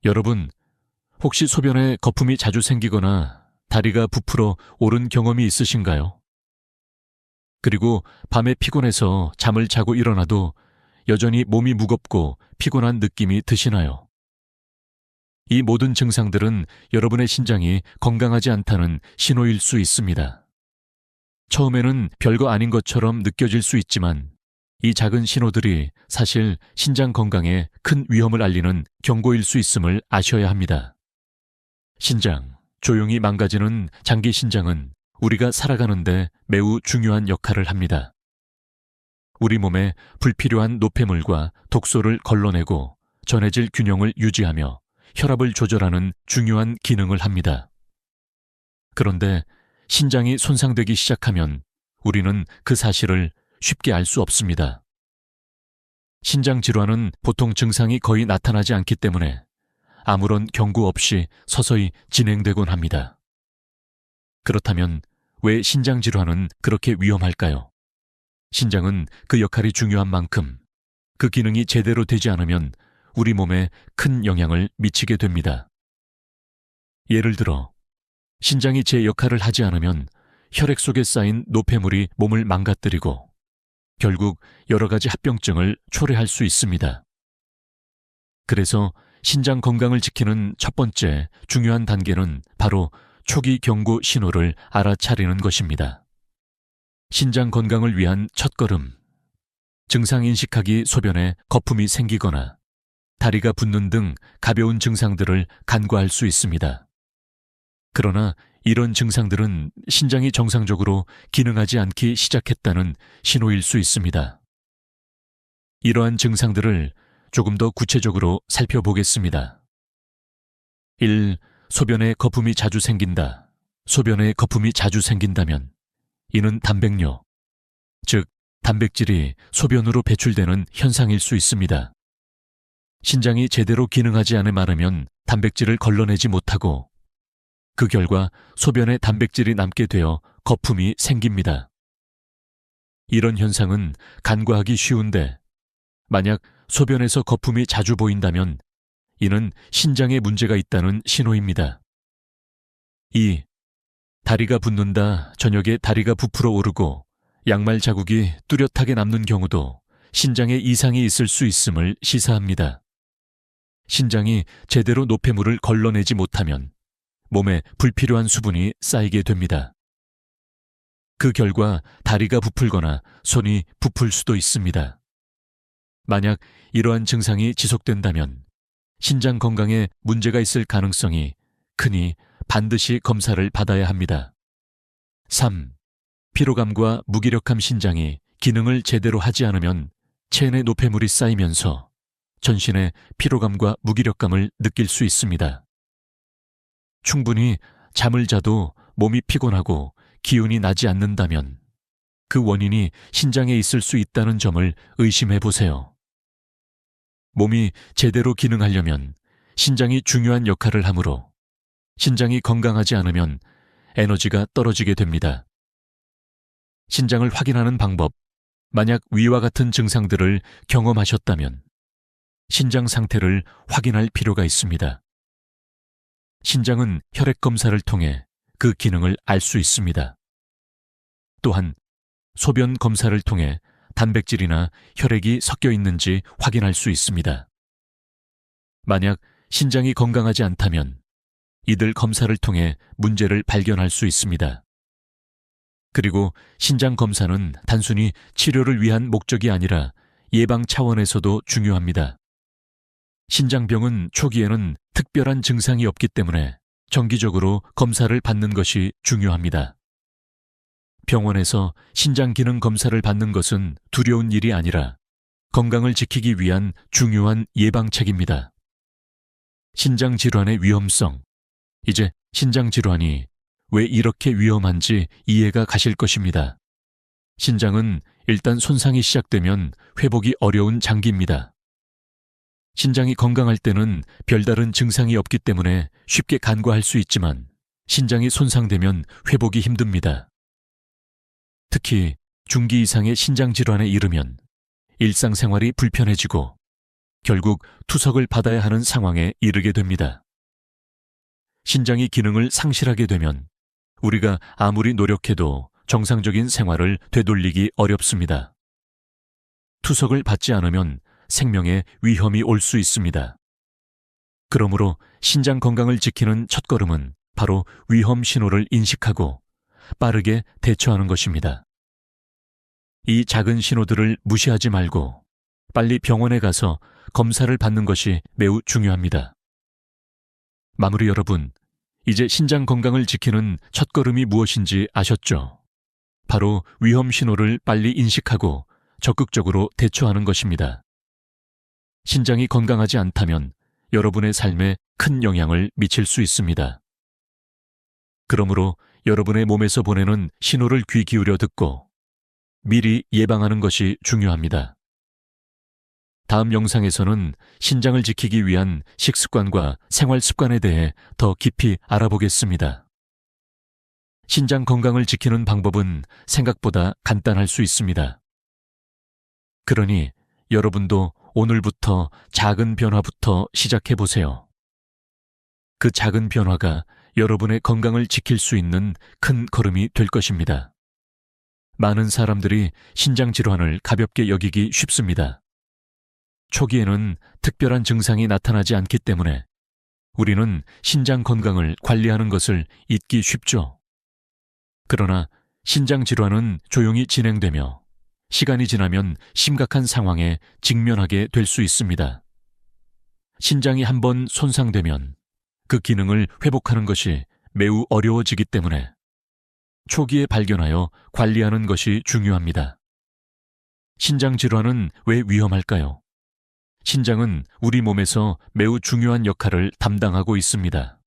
여러분, 혹시 소변에 거품이 자주 생기거나 다리가 부풀어 오른 경험이 있으신가요? 그리고 밤에 피곤해서 잠을 자고 일어나도 여전히 몸이 무겁고 피곤한 느낌이 드시나요? 이 모든 증상들은 여러분의 신장이 건강하지 않다는 신호일 수 있습니다. 처음에는 별거 아닌 것처럼 느껴질 수 있지만 이 작은 신호들이 사실 신장 건강에 큰 위험을 알리는 경고일 수 있음을 아셔야 합니다. 신장, 조용히 망가지는 장기 신장은 우리가 살아가는데 매우 중요한 역할을 합니다. 우리 몸에 불필요한 노폐물과 독소를 걸러내고 전해질 균형을 유지하며 혈압을 조절하는 중요한 기능을 합니다. 그런데 신장이 손상되기 시작하면 우리는 그 사실을 쉽게 알 수 없습니다. 신장 질환은 보통 증상이 거의 나타나지 않기 때문에 아무런 경고 없이 서서히 진행되곤 합니다. 그렇다면 왜 신장 질환은 그렇게 위험할까요? 신장은 그 역할이 중요한 만큼 그 기능이 제대로 되지 않으면 우리 몸에 큰 영향을 미치게 됩니다. 예를 들어, 신장이 제 역할을 하지 않으면 혈액 속에 쌓인 노폐물이 몸을 망가뜨리고 결국 여러 가지 합병증을 초래할 수 있습니다. 그래서 신장 건강을 지키는 첫 번째 중요한 단계는 바로 초기 경고 신호를 알아차리는 것입니다. 신장 건강을 위한 첫걸음. 증상 인식하기 소변에 거품이 생기거나 다리가 붓는 등 가벼운 증상들을 간과할 수 있습니다. 그러나 이런 증상들은 신장이 정상적으로 기능하지 않기 시작했다는 신호일 수 있습니다. 이러한 증상들을 조금 더 구체적으로 살펴보겠습니다. 1. 소변에 거품이 자주 생긴다. 소변에 거품이 자주 생긴다면 이는 단백뇨, 즉 단백질이 소변으로 배출되는 현상일 수 있습니다. 신장이 제대로 기능하지 않에 마르면 단백질을 걸러내지 못하고 그 결과 소변에 단백질이 남게 되어 거품이 생깁니다. 이런 현상은 간과하기 쉬운데 만약 소변에서 거품이 자주 보인다면 이는 신장에 문제가 있다는 신호입니다. 2. 다리가 붓는다. 저녁에 다리가 부풀어 오르고 양말 자국이 뚜렷하게 남는 경우도 신장에 이상이 있을 수 있음을 시사합니다. 신장이 제대로 노폐물을 걸러내지 못하면 몸에 불필요한 수분이 쌓이게 됩니다. 그 결과 다리가 부풀거나 손이 부풀 수도 있습니다. 만약 이러한 증상이 지속된다면 신장 건강에 문제가 있을 가능성이 크니 반드시 검사를 받아야 합니다. 3. 피로감과 무기력함. 신장이 기능을 제대로 하지 않으면 체내 노폐물이 쌓이면서 전신에 피로감과 무기력감을 느낄 수 있습니다. 충분히 잠을 자도 몸이 피곤하고 기운이 나지 않는다면 그 원인이 신장에 있을 수 있다는 점을 의심해 보세요. 몸이 제대로 기능하려면 신장이 중요한 역할을 하므로 신장이 건강하지 않으면 에너지가 떨어지게 됩니다. 신장을 확인하는 방법. 만약 위와 같은 증상들을 경험하셨다면 신장 상태를 확인할 필요가 있습니다. 신장은 혈액 검사를 통해 그 기능을 알 수 있습니다. 또한 소변 검사를 통해 단백질이나 혈액이 섞여 있는지 확인할 수 있습니다. 만약 신장이 건강하지 않다면 이들 검사를 통해 문제를 발견할 수 있습니다. 그리고 신장 검사는 단순히 치료를 위한 목적이 아니라 예방 차원에서도 중요합니다. 신장병은 초기에는 특별한 증상이 없기 때문에 정기적으로 검사를 받는 것이 중요합니다. 병원에서 신장 기능 검사를 받는 것은 두려운 일이 아니라 건강을 지키기 위한 중요한 예방책입니다. 신장 질환의 위험성. 이제 신장 질환이 왜 이렇게 위험한지 이해가 가실 것입니다. 신장은 일단 손상이 시작되면 회복이 어려운 장기입니다. 신장이 건강할 때는 별다른 증상이 없기 때문에 쉽게 간과할 수 있지만 신장이 손상되면 회복이 힘듭니다. 특히 중기 이상의 신장 질환에 이르면 일상생활이 불편해지고 결국 투석을 받아야 하는 상황에 이르게 됩니다. 신장이 기능을 상실하게 되면 우리가 아무리 노력해도 정상적인 생활을 되돌리기 어렵습니다. 투석을 받지 않으면 생명에 위험이 올 수 있습니다. 그러므로 신장 건강을 지키는 첫걸음은 바로 위험 신호를 인식하고 빠르게 대처하는 것입니다. 이 작은 신호들을 무시하지 말고 빨리 병원에 가서 검사를 받는 것이 매우 중요합니다. 마무리 여러분, 이제 신장 건강을 지키는 첫걸음이 무엇인지 아셨죠? 바로 위험 신호를 빨리 인식하고 적극적으로 대처하는 것입니다. 신장이 건강하지 않다면 여러분의 삶에 큰 영향을 미칠 수 있습니다. 그러므로 여러분의 몸에서 보내는 신호를 귀 기울여 듣고 미리 예방하는 것이 중요합니다. 다음 영상에서는 신장을 지키기 위한 식습관과 생활 습관에 대해 더 깊이 알아보겠습니다. 신장 건강을 지키는 방법은 생각보다 간단할 수 있습니다. 그러니 여러분도 오늘부터 작은 변화부터 시작해 보세요. 그 작은 변화가 여러분의 건강을 지킬 수 있는 큰 걸음이 될 것입니다. 많은 사람들이 신장 질환을 가볍게 여기기 쉽습니다. 초기에는 특별한 증상이 나타나지 않기 때문에 우리는 신장 건강을 관리하는 것을 잊기 쉽죠. 그러나 신장 질환은 조용히 진행되며 시간이 지나면 심각한 상황에 직면하게 될 수 있습니다. 신장이 한번 손상되면 그 기능을 회복하는 것이 매우 어려워지기 때문에 초기에 발견하여 관리하는 것이 중요합니다. 신장 질환은 왜 위험할까요? 신장은 우리 몸에서 매우 중요한 역할을 담당하고 있습니다.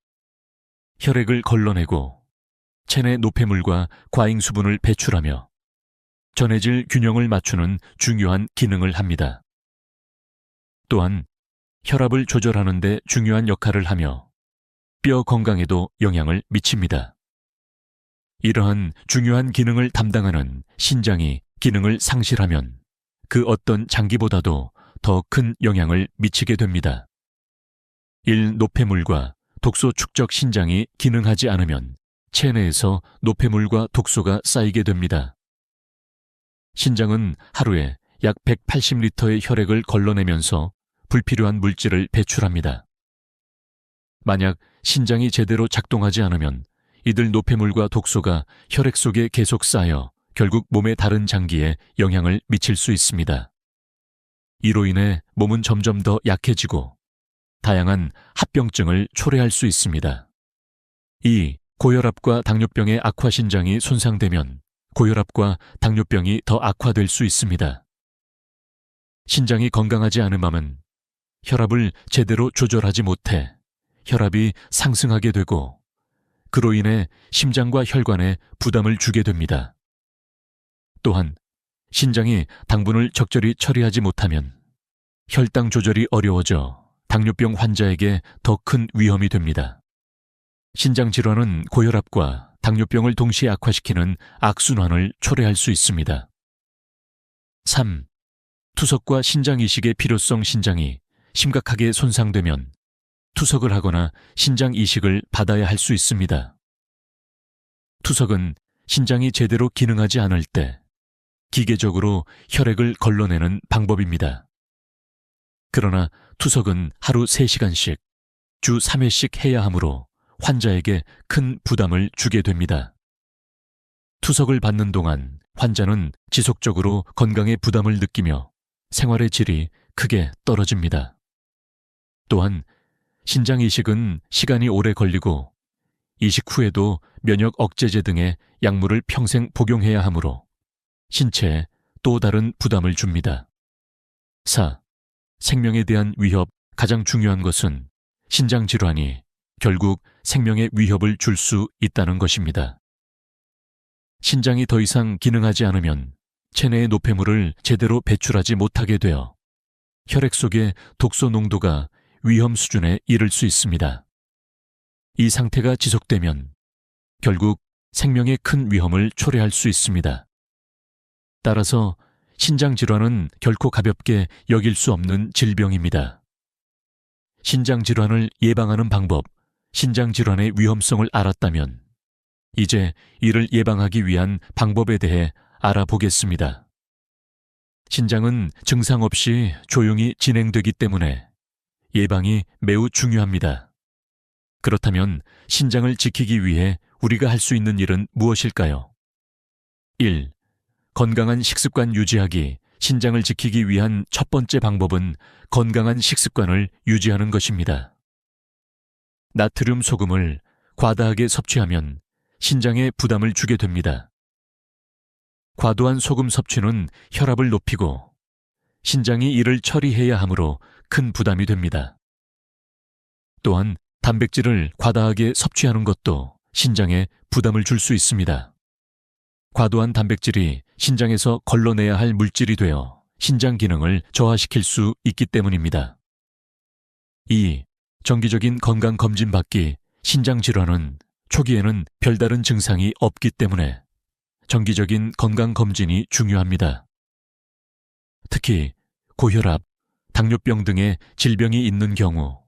혈액을 걸러내고 체내 노폐물과 과잉 수분을 배출하며 전해질 균형을 맞추는 중요한 기능을 합니다. 또한 혈압을 조절하는 데 중요한 역할을 하며 뼈 건강에도 영향을 미칩니다. 이러한 중요한 기능을 담당하는 신장이 기능을 상실하면 그 어떤 장기보다도 더 큰 영향을 미치게 됩니다. 노폐물과 독소 축적 신장이 기능하지 않으면 체내에서 노폐물과 독소가 쌓이게 됩니다. 신장은 하루에 약 180리터의 혈액을 걸러내면서 불필요한 물질을 배출합니다. 만약 신장이 제대로 작동하지 않으면 이들 노폐물과 독소가 혈액 속에 계속 쌓여 결국 몸의 다른 장기에 영향을 미칠 수 있습니다. 이로 인해 몸은 점점 더 약해지고 다양한 합병증을 초래할 수 있습니다. 고혈압과 당뇨병의 악화신장이 손상되면 고혈압과 당뇨병이 더 악화될 수 있습니다. 신장이 건강하지 않음하면 혈압을 제대로 조절하지 못해 혈압이 상승하게 되고 그로 인해 심장과 혈관에 부담을 주게 됩니다. 또한 신장이 당분을 적절히 처리하지 못하면 혈당 조절이 어려워져 당뇨병 환자에게 더 큰 위험이 됩니다. 신장 질환은 고혈압과 당뇨병을 동시에 악화시키는 악순환을 초래할 수 있습니다. 3. 투석과 신장 이식의 필요성. 신장이 심각하게 손상되면 투석을 하거나 신장 이식을 받아야 할 수 있습니다. 투석은 신장이 제대로 기능하지 않을 때 기계적으로 혈액을 걸러내는 방법입니다. 그러나 투석은 하루 3시간씩 주 3회씩 해야 하므로 환자에게 큰 부담을 주게 됩니다. 투석을 받는 동안 환자는 지속적으로 건강에 부담을 느끼며 생활의 질이 크게 떨어집니다. 또한 신장 이식은 시간이 오래 걸리고 이식 후에도 면역 억제제 등의 약물을 평생 복용해야 하므로 신체에 또 다른 부담을 줍니다. 4. 생명에 대한 위협. 가장 중요한 것은 신장 질환이 결국 생명에 위협을 줄 수 있다는 것입니다. 신장이 더 이상 기능하지 않으면 체내의 노폐물을 제대로 배출하지 못하게 되어 혈액 속의 독소 농도가 위험 수준에 이를 수 있습니다. 이 상태가 지속되면 결국 생명에 큰 위험을 초래할 수 있습니다. 따라서 신장 질환은 결코 가볍게 여길 수 없는 질병입니다. 신장 질환을 예방하는 방법, 신장 질환의 위험성을 알았다면 이제 이를 예방하기 위한 방법에 대해 알아보겠습니다. 신장은 증상 없이 조용히 진행되기 때문에 예방이 매우 중요합니다. 그렇다면 신장을 지키기 위해 우리가 할 수 있는 일은 무엇일까요? 1. 건강한 식습관 유지하기. 신장을 지키기 위한 첫 번째 방법은 건강한 식습관을 유지하는 것입니다. 나트륨 소금을 과다하게 섭취하면 신장에 부담을 주게 됩니다. 과도한 소금 섭취는 혈압을 높이고 신장이 이를 처리해야 하므로 큰 부담이 됩니다. 또한 단백질을 과다하게 섭취하는 것도 신장에 부담을 줄 수 있습니다. 과도한 단백질이 신장에서 걸러내야 할 물질이 되어 신장 기능을 저하시킬 수 있기 때문입니다. 2. 정기적인 건강 검진 받기. 신장 질환은 초기에는 별다른 증상이 없기 때문에 정기적인 건강 검진이 중요합니다. 특히 고혈압, 당뇨병 등의 질병이 있는 경우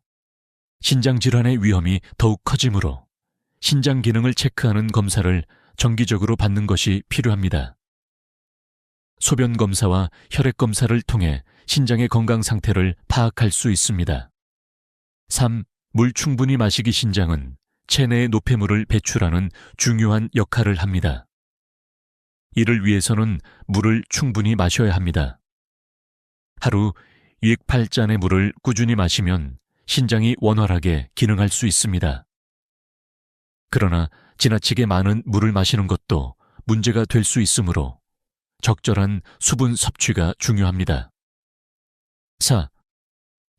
신장 질환의 위험이 더욱 커지므로 신장 기능을 체크하는 검사를 정기적으로 받는 것이 필요합니다. 소변 검사와 혈액 검사를 통해 신장의 건강 상태를 파악할 수 있습니다. 3. 물 충분히 마시기. 신장은 체내의 노폐물을 배출하는 중요한 역할을 합니다. 이를 위해서는 물을 충분히 마셔야 합니다. 하루 2-8잔의 물을 꾸준히 마시면 신장이 원활하게 기능할 수 있습니다. 그러나 지나치게 많은 물을 마시는 것도 문제가 될 수 있으므로 적절한 수분 섭취가 중요합니다. 4.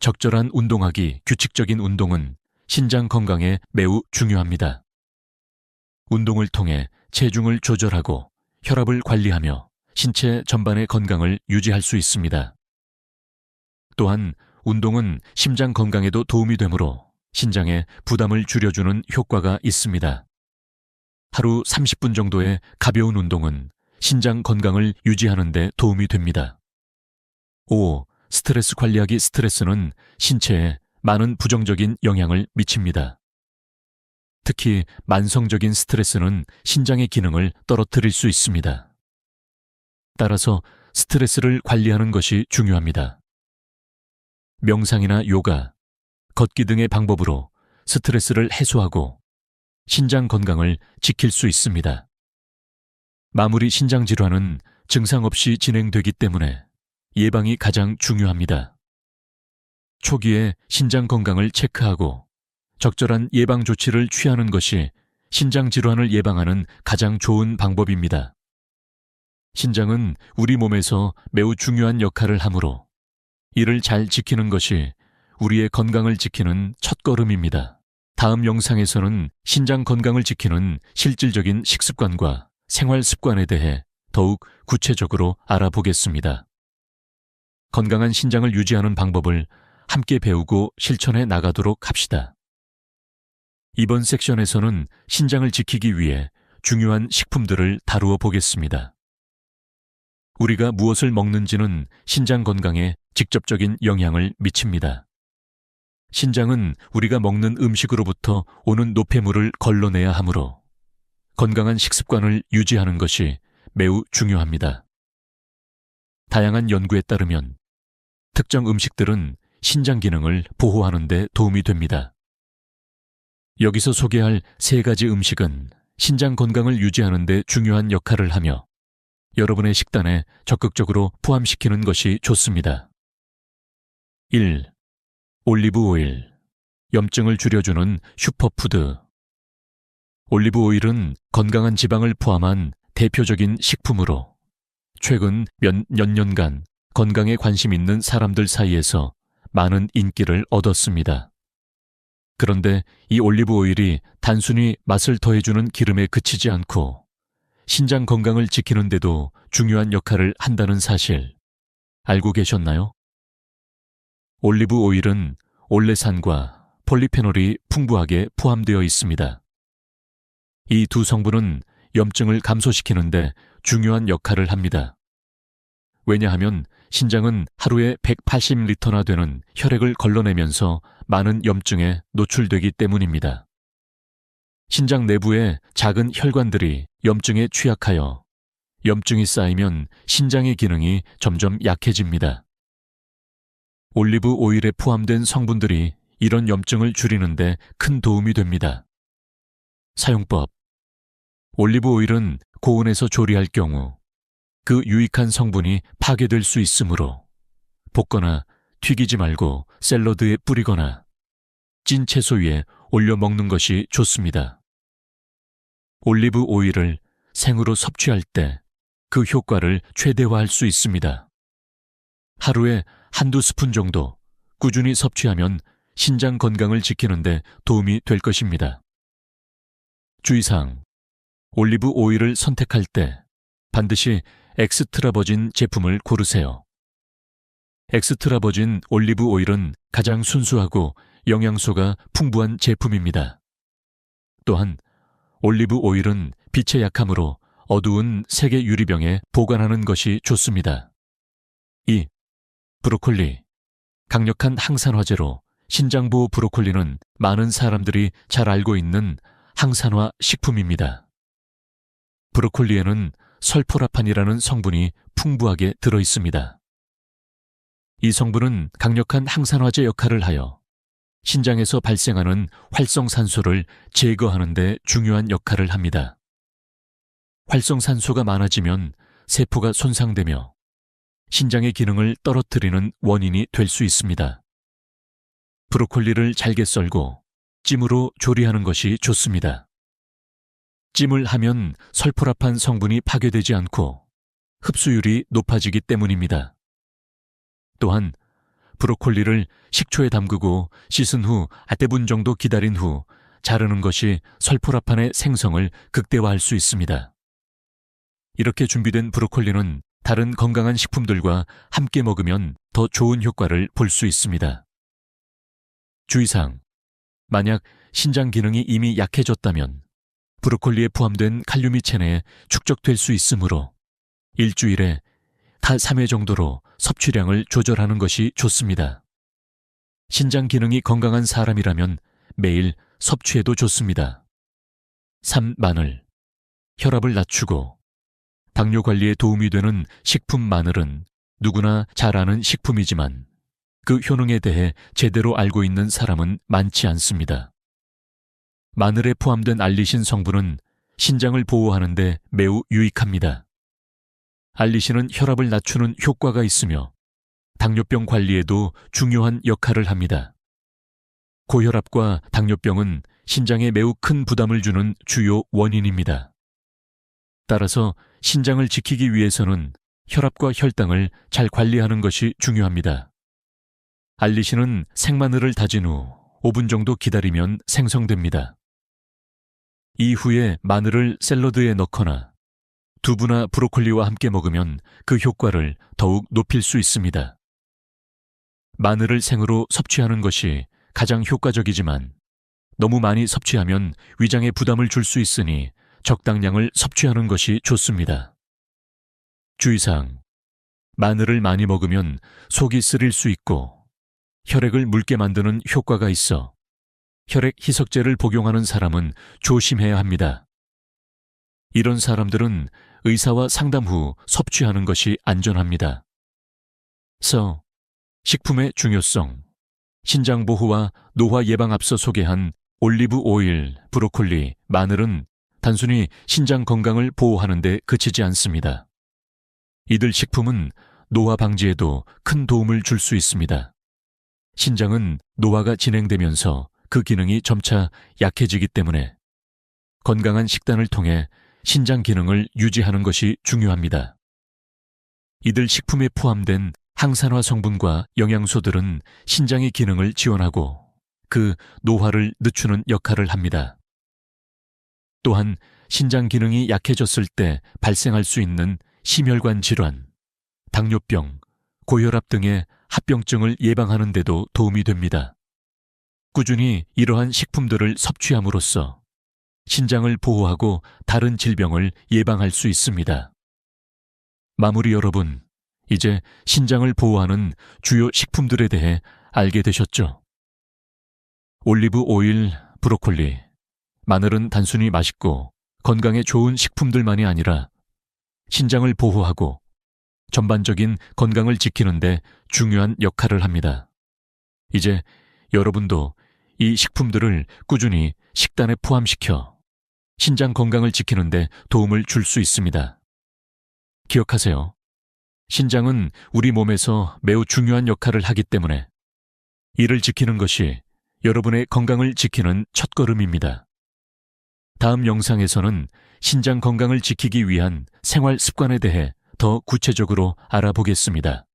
적절한 운동하기. 규칙적인 운동은 신장 건강에 매우 중요합니다. 운동을 통해 체중을 조절하고 혈압을 관리하며 신체 전반의 건강을 유지할 수 있습니다. 또한 운동은 심장 건강에도 도움이 되므로 신장에 부담을 줄여주는 효과가 있습니다. 하루 30분 정도의 가벼운 운동은 신장 건강을 유지하는 데 도움이 됩니다. 5. 스트레스 관리하기. 스트레스는 신체에 많은 부정적인 영향을 미칩니다. 특히 만성적인 스트레스는 신장의 기능을 떨어뜨릴 수 있습니다. 따라서 스트레스를 관리하는 것이 중요합니다. 명상이나 요가, 걷기 등의 방법으로 스트레스를 해소하고 신장 건강을 지킬 수 있습니다. 마무리. 신장 질환은 증상 없이 진행되기 때문에 예방이 가장 중요합니다. 초기에 신장 건강을 체크하고 적절한 예방 조치를 취하는 것이 신장 질환을 예방하는 가장 좋은 방법입니다. 신장은 우리 몸에서 매우 중요한 역할을 하므로 이를 잘 지키는 것이 우리의 건강을 지키는 첫걸음입니다. 다음 영상에서는 신장 건강을 지키는 실질적인 식습관과 생활 습관에 대해 더욱 구체적으로 알아보겠습니다. 건강한 신장을 유지하는 방법을 함께 배우고 실천해 나가도록 합시다. 이번 섹션에서는 신장을 지키기 위해 중요한 식품들을 다루어 보겠습니다. 우리가 무엇을 먹는지는 신장 건강에 직접적인 영향을 미칩니다. 신장은 우리가 먹는 음식으로부터 오는 노폐물을 걸러내야 하므로 건강한 식습관을 유지하는 것이 매우 중요합니다. 다양한 연구에 따르면 특정 음식들은 신장 기능을 보호하는 데 도움이 됩니다. 여기서 소개할 3가지 음식은 신장 건강을 유지하는 데 중요한 역할을 하며 여러분의 식단에 적극적으로 포함시키는 것이 좋습니다. 1. 올리브 오일. 염증을 줄여주는 슈퍼푸드. 올리브 오일은 건강한 지방을 포함한 대표적인 식품으로 최근 몇 년간 건강에 관심 있는 사람들 사이에서 많은 인기를 얻었습니다. 그런데 이 올리브 오일이 단순히 맛을 더해주는 기름에 그치지 않고 신장 건강을 지키는 데도 중요한 역할을 한다는 사실 알고 계셨나요? 올리브 오일은 올레산과 폴리페놀이 풍부하게 포함되어 있습니다. 이 두 성분은 염증을 감소시키는 데 중요한 역할을 합니다. 왜냐하면 신장은 하루에 180리터나 되는 혈액을 걸러내면서 많은 염증에 노출되기 때문입니다. 신장 내부의 작은 혈관들이 염증에 취약하여 염증이 쌓이면 신장의 기능이 점점 약해집니다. 올리브 오일에 포함된 성분들이 이런 염증을 줄이는데 큰 도움이 됩니다. 사용법: 올리브 오일은 고온에서 조리할 경우 그 유익한 성분이 파괴될 수 있으므로 볶거나 튀기지 말고 샐러드에 뿌리거나 찐 채소 위에 올려 먹는 것이 좋습니다. 올리브 오일을 생으로 섭취할 때 그 효과를 최대화할 수 있습니다. 하루에 한두 스푼 정도 꾸준히 섭취하면 신장 건강을 지키는 데 도움이 될 것입니다. 주의사항: 올리브 오일을 선택할 때 반드시 엑스트라 버진 제품을 고르세요. 엑스트라 버진 올리브 오일은 가장 순수하고 영양소가 풍부한 제품입니다. 또한 올리브 오일은 빛에 약하므로 어두운 색의 유리병에 보관하는 것이 좋습니다. 2. 브로콜리. 강력한 항산화제로 신장보호 브로콜리는 많은 사람들이 잘 알고 있는 항산화 식품입니다. 브로콜리에는 설포라판이라는 성분이 풍부하게 들어 있습니다. 이 성분은 강력한 항산화제 역할을 하여 신장에서 발생하는 활성산소를 제거하는 데 중요한 역할을 합니다. 활성산소가 많아지면 세포가 손상되며 신장의 기능을 떨어뜨리는 원인이 될 수 있습니다. 브로콜리를 잘게 썰고 찜으로 조리하는 것이 좋습니다. 찜을 하면 설포라판 성분이 파괴되지 않고 흡수율이 높아지기 때문입니다. 또한 브로콜리를 식초에 담그고 씻은 후 1~2분 정도 기다린 후 자르는 것이 설포라판의 생성을 극대화할 수 있습니다. 이렇게 준비된 브로콜리는 다른 건강한 식품들과 함께 먹으면 더 좋은 효과를 볼 수 있습니다. 주의사항: 만약 신장 기능이 이미 약해졌다면 브로콜리에 포함된 칼륨이 체내에 축적될 수 있으므로 일주일에 다 3회 정도로 섭취량을 조절하는 것이 좋습니다. 신장 기능이 건강한 사람이라면 매일 섭취해도 좋습니다. 3. 마늘. 혈압을 낮추고 당뇨 관리에 도움이 되는 식품 마늘은 누구나 잘 아는 식품이지만 그 효능에 대해 제대로 알고 있는 사람은 많지 않습니다. 마늘에 포함된 알리신 성분은 신장을 보호하는 데 매우 유익합니다. 알리신은 혈압을 낮추는 효과가 있으며 당뇨병 관리에도 중요한 역할을 합니다. 고혈압과 당뇨병은 신장에 매우 큰 부담을 주는 주요 원인입니다. 따라서 신장을 지키기 위해서는 혈압과 혈당을 잘 관리하는 것이 중요합니다. 알리신은 생마늘을 다진 후 5분 정도 기다리면 생성됩니다. 이후에 마늘을 샐러드에 넣거나 두부나 브로콜리와 함께 먹으면 그 효과를 더욱 높일 수 있습니다. 마늘을 생으로 섭취하는 것이 가장 효과적이지만 너무 많이 섭취하면 위장에 부담을 줄 수 있으니 적당량을 섭취하는 것이 좋습니다. 주의사항: 마늘을 많이 먹으면 속이 쓰릴 수 있고 혈액을 묽게 만드는 효과가 있어 혈액 희석제를 복용하는 사람은 조심해야 합니다. 이런 사람들은 의사와 상담 후 섭취하는 것이 안전합니다. 식품의 중요성. 신장 보호와 노화 예방 앞서 소개한 올리브 오일, 브로콜리, 마늘은 단순히 신장 건강을 보호하는 데 그치지 않습니다. 이들 식품은 노화 방지에도 큰 도움을 줄 수 있습니다. 신장은 노화가 진행되면서 그 기능이 점차 약해지기 때문에 건강한 식단을 통해 신장 기능을 유지하는 것이 중요합니다. 이들 식품에 포함된 항산화 성분과 영양소들은 신장의 기능을 지원하고 그 노화를 늦추는 역할을 합니다. 또한 신장 기능이 약해졌을 때 발생할 수 있는 심혈관 질환, 당뇨병, 고혈압 등의 합병증을 예방하는 데도 도움이 됩니다. 꾸준히 이러한 식품들을 섭취함으로써 신장을 보호하고 다른 질병을 예방할 수 있습니다. 마무리 여러분, 이제 신장을 보호하는 주요 식품들에 대해 알게 되셨죠? 올리브 오일, 브로콜리, 마늘은 단순히 맛있고 건강에 좋은 식품들만이 아니라 신장을 보호하고 전반적인 건강을 지키는 데 중요한 역할을 합니다. 이제 여러분도 이 식품들을 꾸준히 식단에 포함시켜 신장 건강을 지키는 데 도움을 줄 수 있습니다. 기억하세요. 신장은 우리 몸에서 매우 중요한 역할을 하기 때문에 이를 지키는 것이 여러분의 건강을 지키는 첫걸음입니다. 다음 영상에서는 신장 건강을 지키기 위한 생활 습관에 대해 더 구체적으로 알아보겠습니다.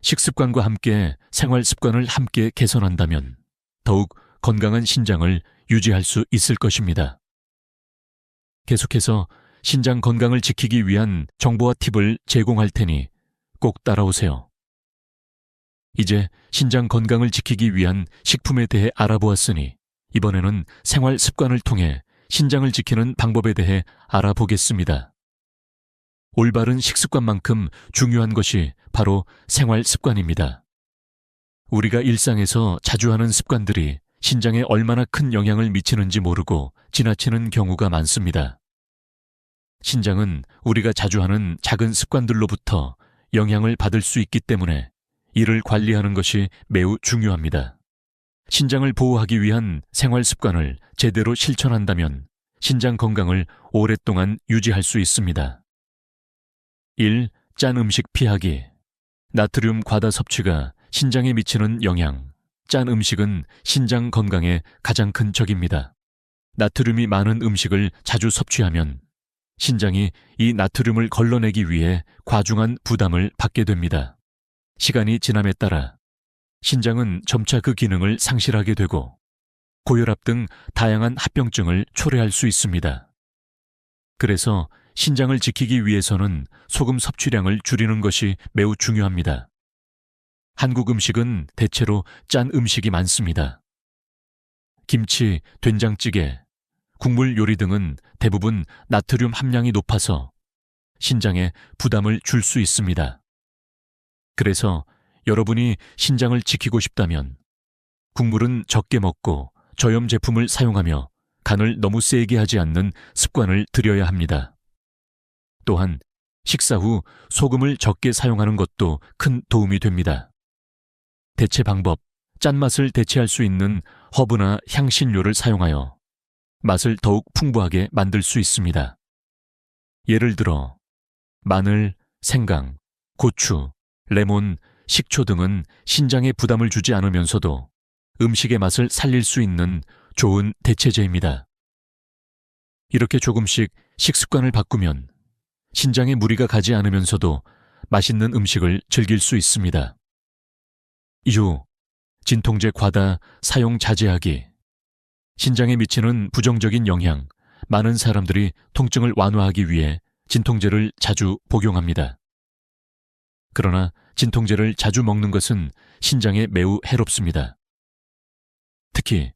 식습관과 함께 생활 습관을 함께 개선한다면 더욱 건강한 신장을 유지할 수 있을 것입니다. 계속해서 신장 건강을 지키기 위한 정보와 팁을 제공할 테니 꼭 따라오세요. 이제 신장 건강을 지키기 위한 식품에 대해 알아보았으니 이번에는 생활 습관을 통해 신장을 지키는 방법에 대해 알아보겠습니다. 올바른 식습관만큼 중요한 것이 바로 생활 습관입니다. 우리가 일상에서 자주 하는 습관들이 신장에 얼마나 큰 영향을 미치는지 모르고 지나치는 경우가 많습니다. 신장은 우리가 자주 하는 작은 습관들로부터 영향을 받을 수 있기 때문에 이를 관리하는 것이 매우 중요합니다. 신장을 보호하기 위한 생활 습관을 제대로 실천한다면 신장 건강을 오랫동안 유지할 수 있습니다. 1. 짠 음식 피하기. 나트륨 과다 섭취가 신장에 미치는 영향. 짠 음식은 신장 건강에 가장 큰 적입니다. 나트륨이 많은 음식을 자주 섭취하면 신장이 이 나트륨을 걸러내기 위해 과중한 부담을 받게 됩니다. 시간이 지남에 따라 신장은 점차 그 기능을 상실하게 되고 고혈압 등 다양한 합병증을 초래할 수 있습니다. 그래서 신장을 지키기 위해서는 소금 섭취량을 줄이는 것이 매우 중요합니다. 한국 음식은 대체로 짠 음식이 많습니다. 김치, 된장찌개, 국물 요리 등은 대부분 나트륨 함량이 높아서 신장에 부담을 줄 수 있습니다. 그래서 여러분이 신장을 지키고 싶다면 국물은 적게 먹고 저염 제품을 사용하며 간을 너무 세게 하지 않는 습관을 들여야 합니다. 또한 식사 후 소금을 적게 사용하는 것도 큰 도움이 됩니다. 대체 방법, 짠맛을 대체할 수 있는 허브나 향신료를 사용하여 맛을 더욱 풍부하게 만들 수 있습니다. 예를 들어 마늘, 생강, 고추, 레몬, 식초 등은 신장에 부담을 주지 않으면서도 음식의 맛을 살릴 수 있는 좋은 대체제입니다. 이렇게 조금씩 식습관을 바꾸면 신장에 무리가 가지 않으면서도 맛있는 음식을 즐길 수 있습니다. 2. 진통제 과다 사용 자제하기. 신장에 미치는 부정적인 영향. 많은 사람들이 통증을 완화하기 위해 진통제를 자주 복용합니다. 그러나 진통제를 자주 먹는 것은 신장에 매우 해롭습니다. 특히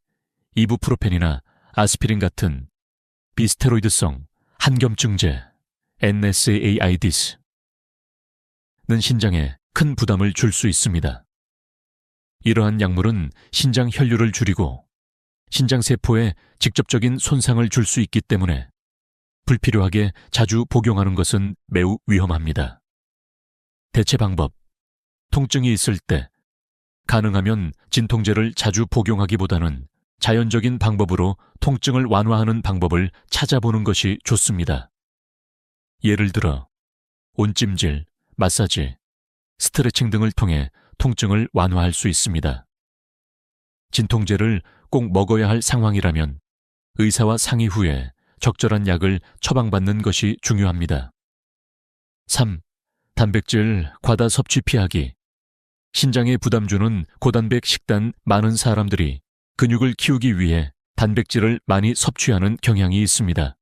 이부프로펜이나 아스피린 같은 비스테로이드성 한겸증제 NSAIDs는 신장에 큰 부담을 줄 수 있습니다. 이러한 약물은 신장 혈류를 줄이고 신장세포에 직접적인 손상을 줄 수 있기 때문에 불필요하게 자주 복용하는 것은 매우 위험합니다. 대체 방법, 통증이 있을 때 가능하면 진통제를 자주 복용하기보다는 자연적인 방법으로 통증을 완화하는 방법을 찾아보는 것이 좋습니다. 예를 들어 온찜질, 마사지, 스트레칭 등을 통해 통증을 완화할 수 있습니다. 진통제를 꼭 먹어야 할 상황이라면 의사와 상의 후에 적절한 약을 처방받는 것이 중요합니다. 3. 단백질 과다 섭취 피하기. 신장에 부담 주는 고단백 식단 많은 사람들이 근육을 키우기 위해 단백질을 많이 섭취하는 경향이 있습니다.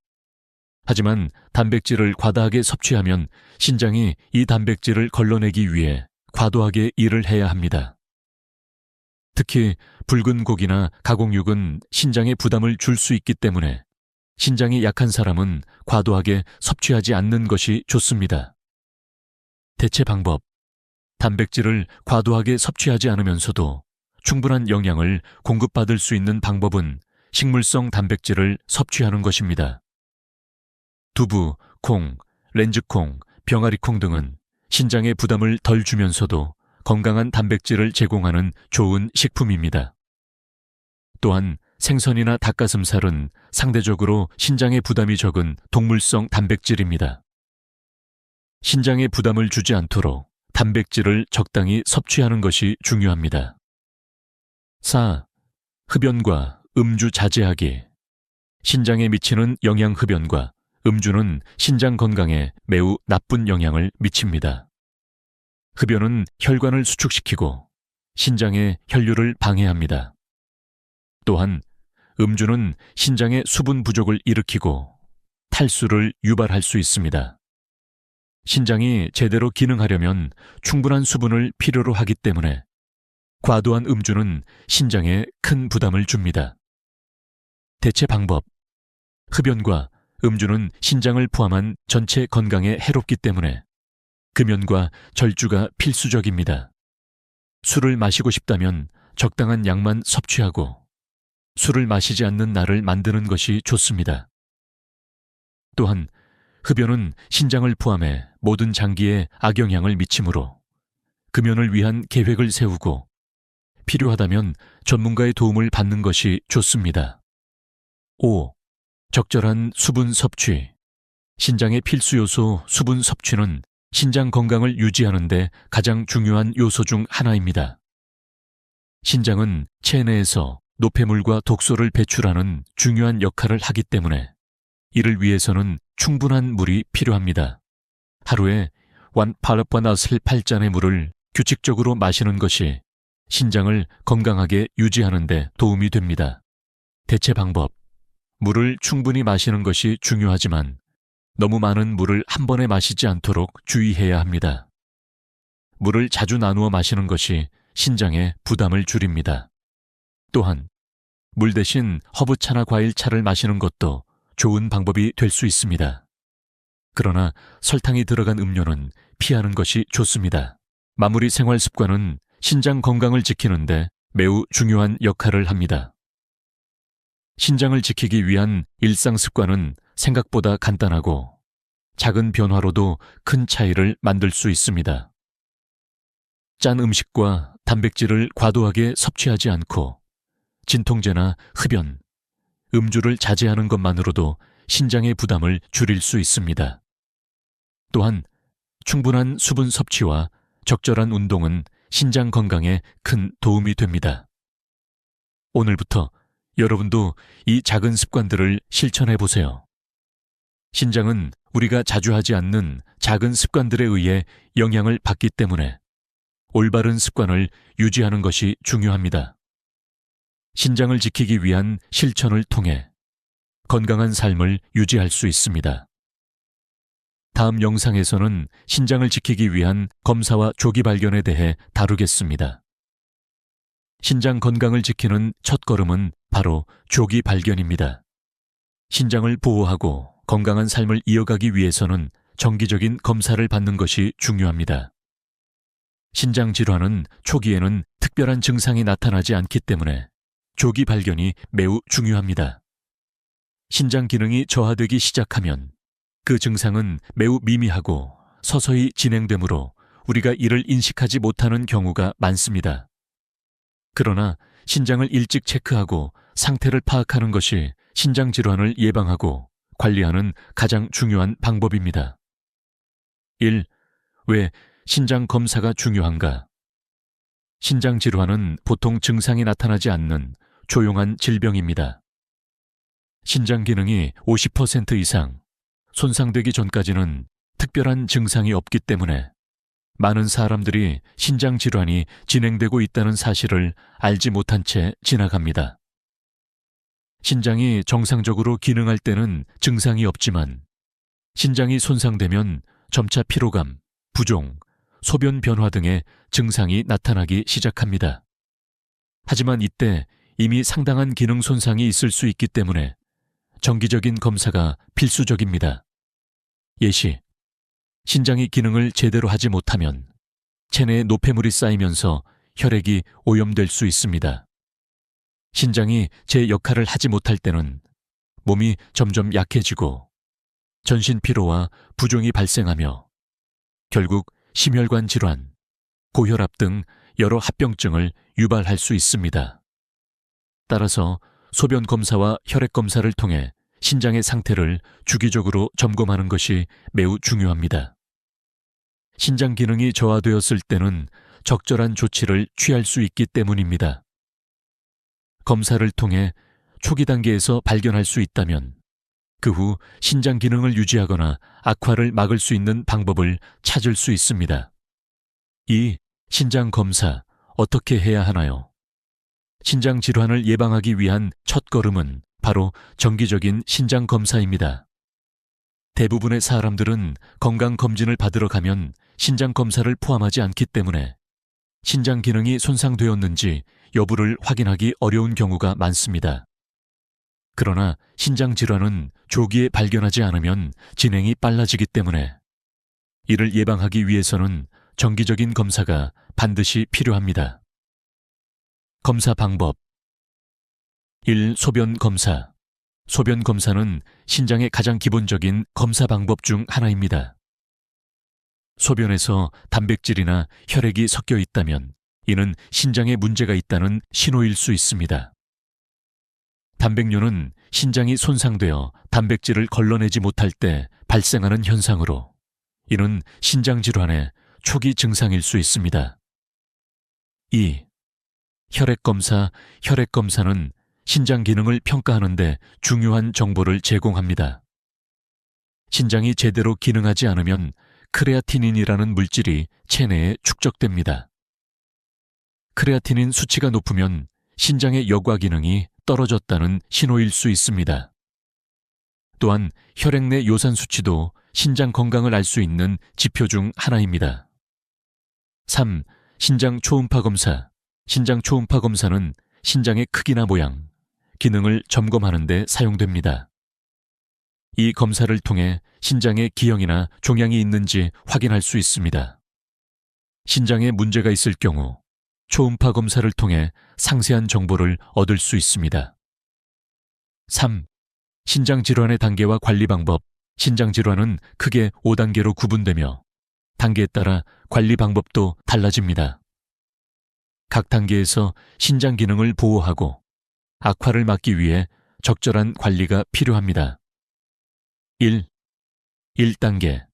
하지만 단백질을 과다하게 섭취하면 신장이 이 단백질을 걸러내기 위해 과도하게 일을 해야 합니다. 특히 붉은 고기나 가공육은 신장에 부담을 줄 수 있기 때문에 신장이 약한 사람은 과도하게 섭취하지 않는 것이 좋습니다. 대체 방법. 단백질을 과도하게 섭취하지 않으면서도 충분한 영양을 공급받을 수 있는 방법은 식물성 단백질을 섭취하는 것입니다. 두부, 콩, 렌즈콩, 병아리콩 등은 신장에 부담을 덜 주면서도 건강한 단백질을 제공하는 좋은 식품입니다. 또한 생선이나 닭가슴살은 상대적으로 신장에 부담이 적은 동물성 단백질입니다. 신장에 부담을 주지 않도록 단백질을 적당히 섭취하는 것이 중요합니다. 4. 흡연과 음주 자제하기. 신장에 미치는 영양 흡연과 음주는 신장 건강에 매우 나쁜 영향을 미칩니다. 흡연은 혈관을 수축시키고 신장의 혈류를 방해합니다. 또한 음주는 신장의 수분 부족을 일으키고 탈수를 유발할 수 있습니다. 신장이 제대로 기능하려면 충분한 수분을 필요로 하기 때문에 과도한 음주는 신장에 큰 부담을 줍니다. 대체 방법. 흡연과 음주는 신장을 포함한 전체 건강에 해롭기 때문에 금연과 절주가 필수적입니다. 술을 마시고 싶다면 적당한 양만 섭취하고 술을 마시지 않는 날을 만드는 것이 좋습니다. 또한 흡연은 신장을 포함해 모든 장기에 악영향을 미치므로 금연을 위한 계획을 세우고 필요하다면 전문가의 도움을 받는 것이 좋습니다. 5. 적절한 수분 섭취. 신장의 필수 요소 수분 섭취는 신장 건강을 유지하는 데 가장 중요한 요소 중 하나입니다. 신장은 체내에서 노폐물과 독소를 배출하는 중요한 역할을 하기 때문에 이를 위해서는 충분한 물이 필요합니다. 하루에 8잔의 물을 규칙적으로 마시는 것이 신장을 건강하게 유지하는 데 도움이 됩니다. 대체 방법. 물을 충분히 마시는 것이 중요하지만 너무 많은 물을 한 번에 마시지 않도록 주의해야 합니다. 물을 자주 나누어 마시는 것이 신장에 부담을 줄입니다. 또한 물 대신 허브차나 과일차를 마시는 것도 좋은 방법이 될 수 있습니다. 그러나 설탕이 들어간 음료는 피하는 것이 좋습니다. 마무리 생활 습관은 신장 건강을 지키는데 매우 중요한 역할을 합니다. 신장을 지키기 위한 일상 습관은 생각보다 간단하고 작은 변화로도 큰 차이를 만들 수 있습니다. 짠 음식과 단백질을 과도하게 섭취하지 않고 진통제나 흡연, 음주를 자제하는 것만으로도 신장의 부담을 줄일 수 있습니다. 또한 충분한 수분 섭취와 적절한 운동은 신장 건강에 큰 도움이 됩니다. 오늘부터 여러분도 이 작은 습관들을 실천해 보세요. 신장은 우리가 자주 하지 않는 작은 습관들에 의해 영향을 받기 때문에 올바른 습관을 유지하는 것이 중요합니다. 신장을 지키기 위한 실천을 통해 건강한 삶을 유지할 수 있습니다. 다음 영상에서는 신장을 지키기 위한 검사와 조기 발견에 대해 다루겠습니다. 신장 건강을 지키는 첫걸음은 바로 조기 발견입니다. 신장을 보호하고 건강한 삶을 이어가기 위해서는 정기적인 검사를 받는 것이 중요합니다. 신장 질환은 초기에는 특별한 증상이 나타나지 않기 때문에 조기 발견이 매우 중요합니다. 신장 기능이 저하되기 시작하면 그 증상은 매우 미미하고 서서히 진행되므로 우리가 이를 인식하지 못하는 경우가 많습니다. 그러나 신장을 일찍 체크하고 상태를 파악하는 것이 신장 질환을 예방하고 관리하는 가장 중요한 방법입니다. 1. 왜 신장 검사가 중요한가? 신장 질환은 보통 증상이 나타나지 않는 조용한 질병입니다. 신장 기능이 50% 이상 손상되기 전까지는 특별한 증상이 없기 때문에 많은 사람들이 신장 질환이 진행되고 있다는 사실을 알지 못한 채 지나갑니다. 신장이 정상적으로 기능할 때는 증상이 없지만 신장이 손상되면 점차 피로감, 부종, 소변 변화 등의 증상이 나타나기 시작합니다. 하지만 이때 이미 상당한 기능 손상이 있을 수 있기 때문에 정기적인 검사가 필수적입니다. 예시, 신장이 기능을 제대로 하지 못하면 체내에 노폐물이 쌓이면서 혈액이 오염될 수 있습니다. 신장이 제 역할을 하지 못할 때는 몸이 점점 약해지고 전신 피로와 부종이 발생하며 결국 심혈관 질환, 고혈압 등 여러 합병증을 유발할 수 있습니다. 따라서 소변 검사와 혈액 검사를 통해 신장의 상태를 주기적으로 점검하는 것이 매우 중요합니다. 신장 기능이 저하되었을 때는 적절한 조치를 취할 수 있기 때문입니다. 검사를 통해 초기 단계에서 발견할 수 있다면 그 후 신장 기능을 유지하거나 악화를 막을 수 있는 방법을 찾을 수 있습니다. 이 신장 검사 어떻게 해야 하나요? 신장 질환을 예방하기 위한 첫걸음은 바로 정기적인 신장 검사입니다. 대부분의 사람들은 건강검진을 받으러 가면 신장 검사를 포함하지 않기 때문에 신장 기능이 손상되었는지 여부를 확인하기 어려운 경우가 많습니다. 그러나 신장 질환은 조기에 발견하지 않으면 진행이 빨라지기 때문에 이를 예방하기 위해서는 정기적인 검사가 반드시 필요합니다. 검사 방법 1. 소변 검사. 소변 검사는 신장의 가장 기본적인 검사 방법 중 하나입니다. 소변에서 단백질이나 혈액이 섞여 있다면 이는 신장에 문제가 있다는 신호일 수 있습니다. 단백뇨는 신장이 손상되어 단백질을 걸러내지 못할 때 발생하는 현상으로 이는 신장 질환의 초기 증상일 수 있습니다. 2. 혈액 검사. 혈액 검사는 신장 기능을 평가하는 데 중요한 정보를 제공합니다. 신장이 제대로 기능하지 않으면 크레아티닌이라는 물질이 체내에 축적됩니다. 크레아티닌 수치가 높으면 신장의 여과 기능이 떨어졌다는 신호일 수 있습니다. 또한 혈액 내 요산 수치도 신장 건강을 알 수 있는 지표 중 하나입니다. 3. 신장 초음파 검사. 신장 초음파 검사는 신장의 크기나 모양, 기능을 점검하는 데 사용됩니다. 이 검사를 통해 신장에 기형이나 종양이 있는지 확인할 수 있습니다. 신장에 문제가 있을 경우 초음파 검사를 통해 상세한 정보를 얻을 수 있습니다. 3. 신장 질환의 단계와 관리 방법. 신장 질환은 크게 5단계로 구분되며 단계에 따라 관리 방법도 달라집니다. 각 단계에서 신장 기능을 보호하고 악화를 막기 위해 적절한 관리가 필요합니다. 1단계.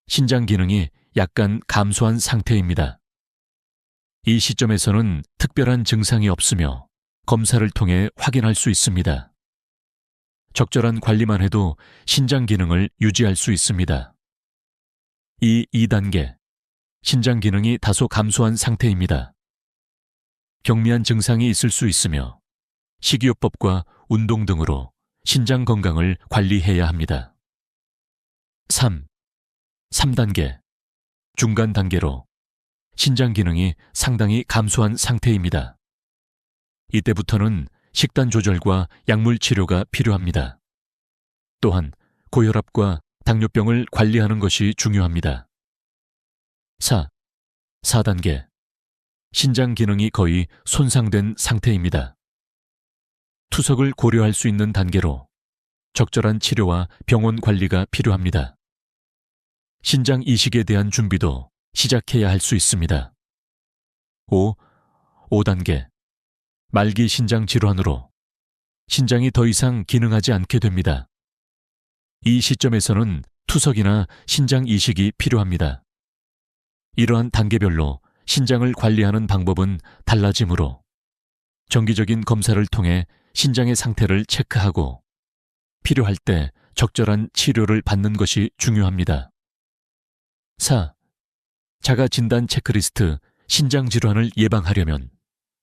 신장 기능이 약간 감소한 상태입니다. 이 시점에서는 특별한 증상이 없으며 검사를 통해 확인할 수 있습니다. 적절한 관리만 해도 신장 기능을 유지할 수 있습니다. 2단계. 신장 기능이 다소 감소한 상태입니다. 경미한 증상이 있을 수 있으며 식이요법과 운동 등으로 신장 건강을 관리해야 합니다. 3단계. 중간 단계로 신장 기능이 상당히 감소한 상태입니다. 이때부터는 식단 조절과 약물 치료가 필요합니다. 또한 고혈압과 당뇨병을 관리하는 것이 중요합니다. 4단계. 신장 기능이 거의 손상된 상태입니다. 투석을 고려할 수 있는 단계로 적절한 치료와 병원 관리가 필요합니다. 신장 이식에 대한 준비도 시작해야 할 수 있습니다. 5단계. 말기 신장 질환으로 신장이 더 이상 기능하지 않게 됩니다. 이 시점에서는 투석이나 신장 이식이 필요합니다. 이러한 단계별로 신장을 관리하는 방법은 달라지므로 정기적인 검사를 통해 신장의 상태를 체크하고 필요할 때 적절한 치료를 받는 것이 중요합니다. 4. 자가 진단 체크리스트. 신장 질환을 예방하려면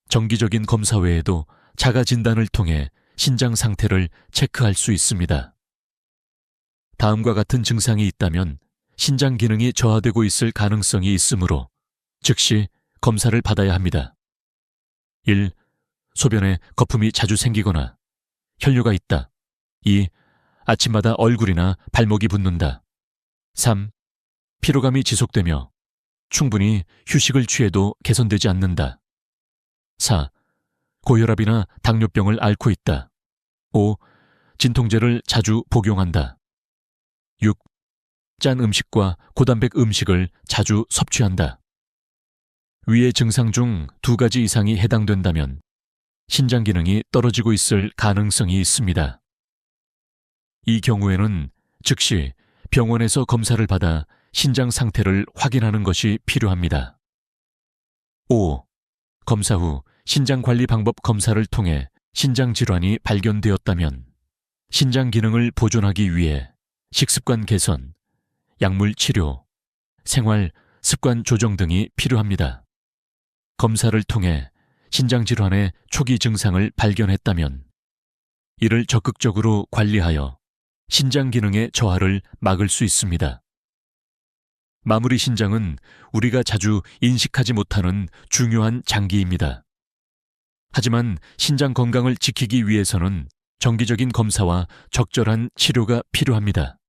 정기적인 검사 외에도 자가 진단을 통해 신장 상태를 체크할 수 있습니다. 다음과 같은 증상이 있다면 신장 기능이 저하되고 있을 가능성이 있으므로 즉시 검사를 받아야 합니다. 1. 소변에 거품이 자주 생기거나 혈뇨가 있다. 2. 아침마다 얼굴이나 발목이 붓는다. 3. 피로감이 지속되며 충분히 휴식을 취해도 개선되지 않는다. 4. 고혈압이나 당뇨병을 앓고 있다. 5. 진통제를 자주 복용한다. 6. 짠 음식과 고단백 음식을 자주 섭취한다. 위의 증상 중 2가지 이상이 해당된다면 신장 기능이 떨어지고 있을 가능성이 있습니다. 이 경우에는 즉시 병원에서 검사를 받아 신장 상태를 확인하는 것이 필요합니다. 5. 검사 후 신장관리 방법 검사를 통해 신장 질환이 발견되었다면 신장 기능을 보존하기 위해 식습관 개선, 약물 치료, 생활 습관 조정 등이 필요합니다. 검사를 통해 신장 질환의 초기 증상을 발견했다면 이를 적극적으로 관리하여 신장 기능의 저하를 막을 수 있습니다. 마무리 신장은 우리가 자주 인식하지 못하는 중요한 장기입니다. 하지만 신장 건강을 지키기 위해서는 정기적인 검사와 적절한 치료가 필요합니다.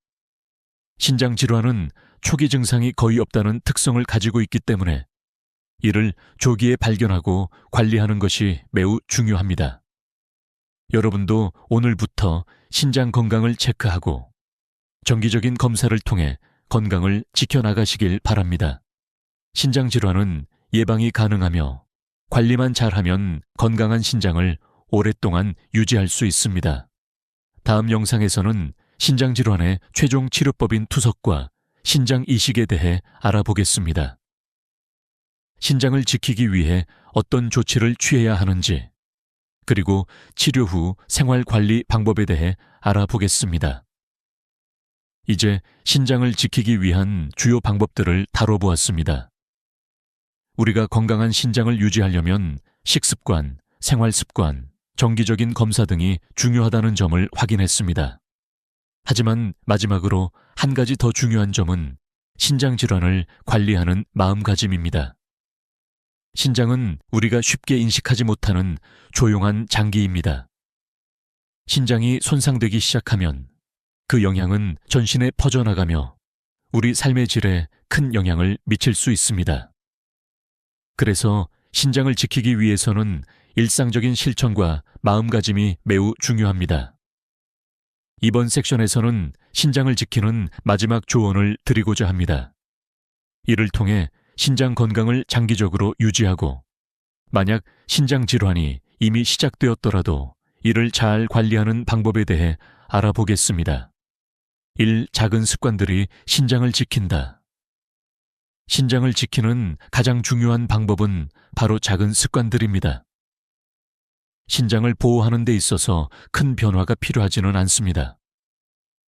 신장 질환은 초기 증상이 거의 없다는 특성을 가지고 있기 때문에 이를 조기에 발견하고 관리하는 것이 매우 중요합니다. 여러분도 오늘부터 신장 건강을 체크하고 정기적인 검사를 통해 건강을 지켜나가시길 바랍니다. 신장 질환은 예방이 가능하며 관리만 잘하면 건강한 신장을 오랫동안 유지할 수 있습니다. 다음 영상에서는 신장 질환의 최종 치료법인 투석과 신장 이식에 대해 알아보겠습니다. 신장을 지키기 위해 어떤 조치를 취해야 하는지, 그리고 치료 후 생활 관리 방법에 대해 알아보겠습니다. 이제 신장을 지키기 위한 주요 방법들을 다뤄보았습니다. 우리가 건강한 신장을 유지하려면 식습관, 생활습관, 정기적인 검사 등이 중요하다는 점을 확인했습니다. 하지만 마지막으로 한 가지 더 중요한 점은 신장 질환을 관리하는 마음가짐입니다. 신장은 우리가 쉽게 인식하지 못하는 조용한 장기입니다. 신장이 손상되기 시작하면 그 영향은 전신에 퍼져나가며 우리 삶의 질에 큰 영향을 미칠 수 있습니다. 그래서 신장을 지키기 위해서는 일상적인 실천과 마음가짐이 매우 중요합니다. 이번 섹션에서는 신장을 지키는 마지막 조언을 드리고자 합니다. 이를 통해 신장 건강을 장기적으로 유지하고 만약 신장 질환이 이미 시작되었더라도 이를 잘 관리하는 방법에 대해 알아보겠습니다. 1. 작은 습관들이 신장을 지킨다. 신장을 지키는 가장 중요한 방법은 바로 작은 습관들입니다. 신장을 보호하는 데 있어서 큰 변화가 필요하지는 않습니다.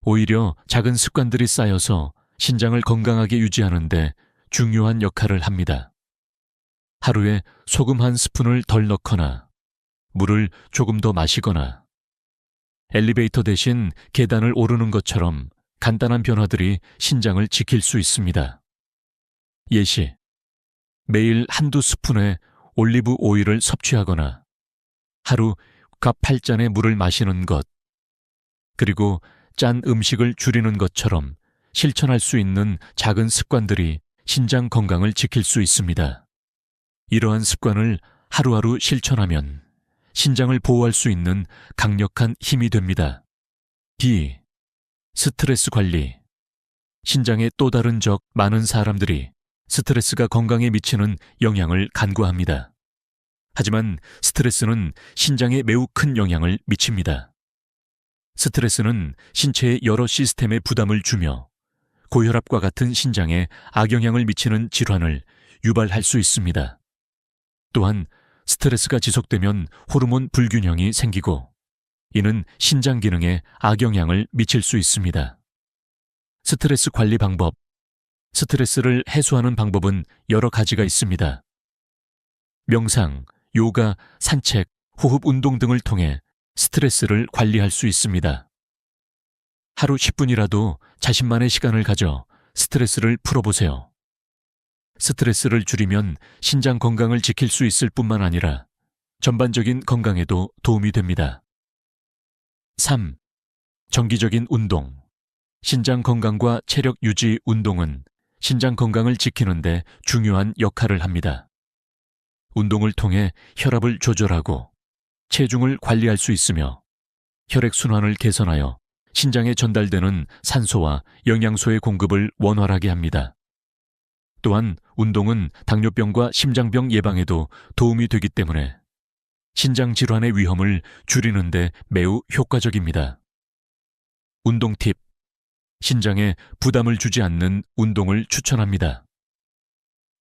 오히려 작은 습관들이 쌓여서 신장을 건강하게 유지하는 데 중요한 역할을 합니다. 하루에 소금 한 스푼을 덜 넣거나 물을 조금 더 마시거나 엘리베이터 대신 계단을 오르는 것처럼 간단한 변화들이 신장을 지킬 수 있습니다. 예시, 매일 한두 스푼의 올리브 오일을 섭취하거나 하루 값 8잔의 물을 마시는 것, 그리고 짠 음식을 줄이는 것처럼 실천할 수 있는 작은 습관들이 신장 건강을 지킬 수 있습니다. 이러한 습관을 하루하루 실천하면 신장을 보호할 수 있는 강력한 힘이 됩니다. B. 스트레스 관리. 신장의 또 다른 적 많은 사람들이 스트레스가 건강에 미치는 영향을 간과합니다. 하지만 스트레스는 신장에 매우 큰 영향을 미칩니다. 스트레스는 신체의 여러 시스템에 부담을 주며 고혈압과 같은 신장에 악영향을 미치는 질환을 유발할 수 있습니다. 또한 스트레스가 지속되면 호르몬 불균형이 생기고 이는 신장 기능에 악영향을 미칠 수 있습니다. 스트레스 관리 방법. 스트레스를 해소하는 방법은 여러 가지가 있습니다. 명상, 요가, 산책, 호흡 운동 등을 통해 스트레스를 관리할 수 있습니다. 하루 10분이라도 자신만의 시간을 가져 스트레스를 풀어보세요. 스트레스를 줄이면 신장 건강을 지킬 수 있을 뿐만 아니라 전반적인 건강에도 도움이 됩니다. 3. 정기적인 운동. 신장 건강과 체력 유지 운동은 신장 건강을 지키는 데 중요한 역할을 합니다. 운동을 통해 혈압을 조절하고 체중을 관리할 수 있으며 혈액순환을 개선하여 신장에 전달되는 산소와 영양소의 공급을 원활하게 합니다. 또한 운동은 당뇨병과 심장병 예방에도 도움이 되기 때문에 신장 질환의 위험을 줄이는 데 매우 효과적입니다. 운동 팁. 신장에 부담을 주지 않는 운동을 추천합니다.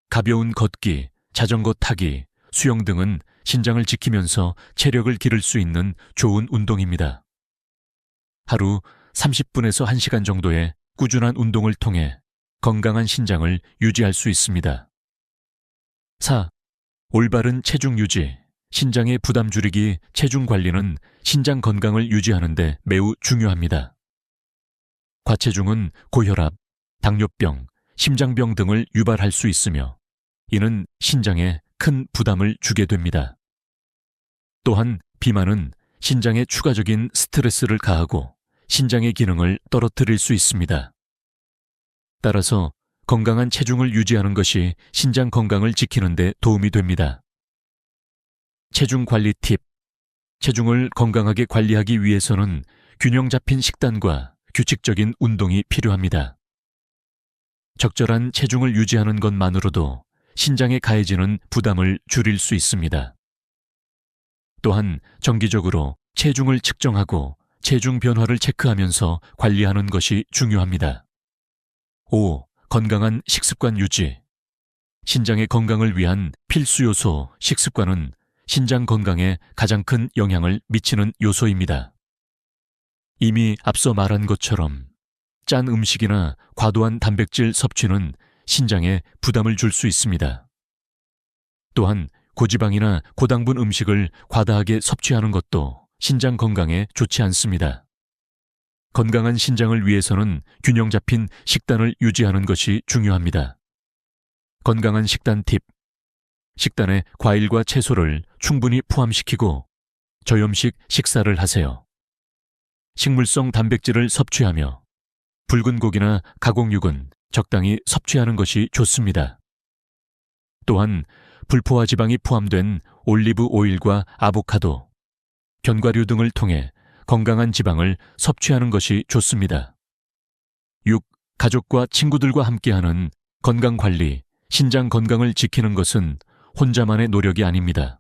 가벼운 걷기, 자전거 타기, 수영 등은 신장을 지키면서 체력을 기를 수 있는 좋은 운동입니다. 하루 30분에서 1시간 정도의 꾸준한 운동을 통해 건강한 신장을 유지할 수 있습니다. 4. 올바른 체중 유지. 신장의 부담 줄이기, 체중 관리는 신장 건강을 유지하는 데 매우 중요합니다. 과체중은 고혈압, 당뇨병, 심장병 등을 유발할 수 있으며 이는 신장에 큰 부담을 주게 됩니다. 또한 비만은 신장에 추가적인 스트레스를 가하고 신장의 기능을 떨어뜨릴 수 있습니다. 따라서 건강한 체중을 유지하는 것이 신장 건강을 지키는 데 도움이 됩니다. 체중 관리 팁. 체중을 건강하게 관리하기 위해서는 균형 잡힌 식단과 규칙적인 운동이 필요합니다. 적절한 체중을 유지하는 것만으로도 신장에 가해지는 부담을 줄일 수 있습니다. 또한 정기적으로 체중을 측정하고 체중 변화를 체크하면서 관리하는 것이 중요합니다. 5. 건강한 식습관 유지. 신장의 건강을 위한 필수 요소 식습관은 신장 건강에 가장 큰 영향을 미치는 요소입니다. 이미 앞서 말한 것처럼 짠 음식이나 과도한 단백질 섭취는 신장에 부담을 줄 수 있습니다. 또한 고지방이나 고당분 음식을 과다하게 섭취하는 것도 신장 건강에 좋지 않습니다. 건강한 신장을 위해서는 균형 잡힌 식단을 유지하는 것이 중요합니다. 건강한 식단 팁. 식단에 과일과 채소를 충분히 포함시키고 저염식 식사를 하세요. 식물성 단백질을 섭취하며 붉은 고기나 가공육은 적당히 섭취하는 것이 좋습니다. 또한 불포화 지방이 포함된 올리브 오일과 아보카도, 견과류 등을 통해 건강한 지방을 섭취하는 것이 좋습니다. 6. 가족과 친구들과 함께하는 건강관리, 신장 건강을 지키는 것은 혼자만의 노력이 아닙니다.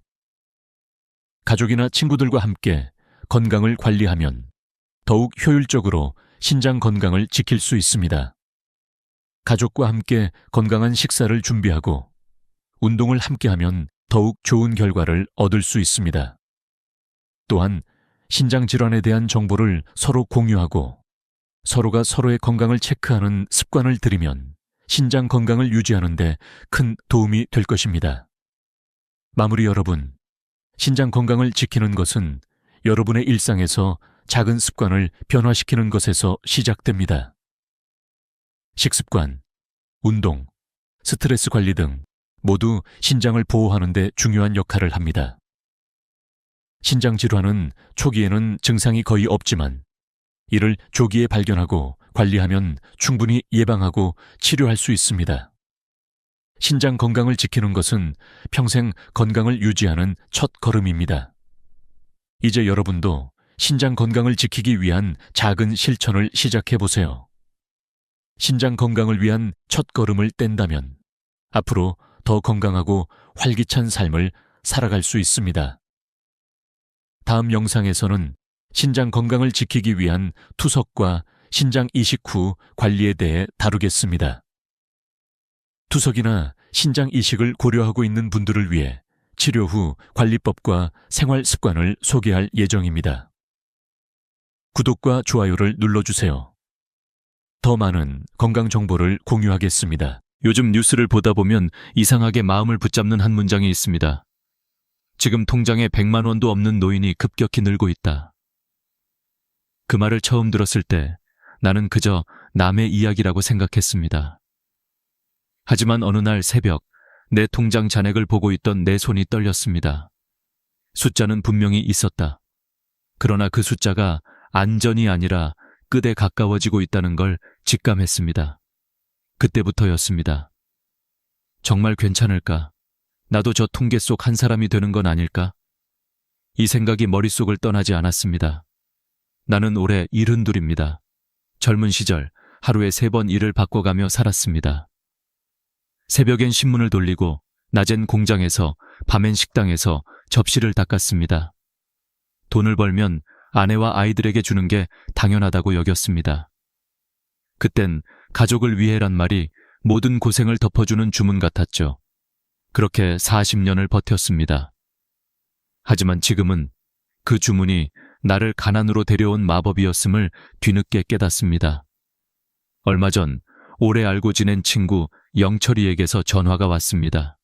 가족이나 친구들과 함께 건강을 관리하면 더욱 효율적으로 신장 건강을 지킬 수 있습니다. 가족과 함께 건강한 식사를 준비하고 운동을 함께하면 더욱 좋은 결과를 얻을 수 있습니다. 또한 신장 질환에 대한 정보를 서로 공유하고 서로가 서로의 건강을 체크하는 습관을 들이면 신장 건강을 유지하는 데 큰 도움이 될 것입니다. 마무리 여러분, 신장 건강을 지키는 것은 여러분의 일상에서 작은 습관을 변화시키는 것에서 시작됩니다. 식습관, 운동, 스트레스 관리 등 모두 신장을 보호하는 데 중요한 역할을 합니다. 신장 질환은 초기에는 증상이 거의 없지만 이를 조기에 발견하고 관리하면 충분히 예방하고 치료할 수 있습니다. 신장 건강을 지키는 것은 평생 건강을 유지하는 첫 걸음입니다. 이제 여러분도 신장 건강을 지키기 위한 작은 실천을 시작해 보세요. 신장 건강을 위한 첫 걸음을 뗀다면 앞으로 더 건강하고 활기찬 삶을 살아갈 수 있습니다. 다음 영상에서는 신장 건강을 지키기 위한 투석과 신장 이식 후 관리에 대해 다루겠습니다. 투석이나 신장 이식을 고려하고 있는 분들을 위해 치료 후 관리법과 생활 습관을 소개할 예정입니다. 구독과 좋아요를 눌러주세요. 더 많은 건강 정보를 공유하겠습니다. 요즘 뉴스를 보다 보면 이상하게 마음을 붙잡는 한 문장이 있습니다. 지금 통장에 100만 원도 없는 노인이 급격히 늘고 있다. 그 말을 처음 들었을 때 나는 그저 남의 이야기라고 생각했습니다. 하지만 어느 날 새벽 내 통장 잔액을 보고 있던 내 손이 떨렸습니다. 숫자는 분명히 있었다. 그러나 그 숫자가 안전이 아니라 끝에 가까워지고 있다는 걸 직감했습니다. 그때부터였습니다. 정말 괜찮을까? 나도 저 통계 속 한 사람이 되는 건 아닐까? 이 생각이 머릿속을 떠나지 않았습니다. 나는 올해 72입니다. 젊은 시절 하루에 3번 일을 바꿔가며 살았습니다. 새벽엔 신문을 돌리고 낮엔 공장에서 밤엔 식당에서 접시를 닦았습니다. 돈을 벌면 아내와 아이들에게 주는 게 당연하다고 여겼습니다. 그땐 가족을 위해란 말이 모든 고생을 덮어주는 주문 같았죠. 그렇게 40년을 버텼습니다. 하지만 지금은 그 주문이 나를 가난으로 데려온 마법이었음을 뒤늦게 깨닫습니다. 얼마 전 오래 알고 지낸 친구 영철이에게서 전화가 왔습니다.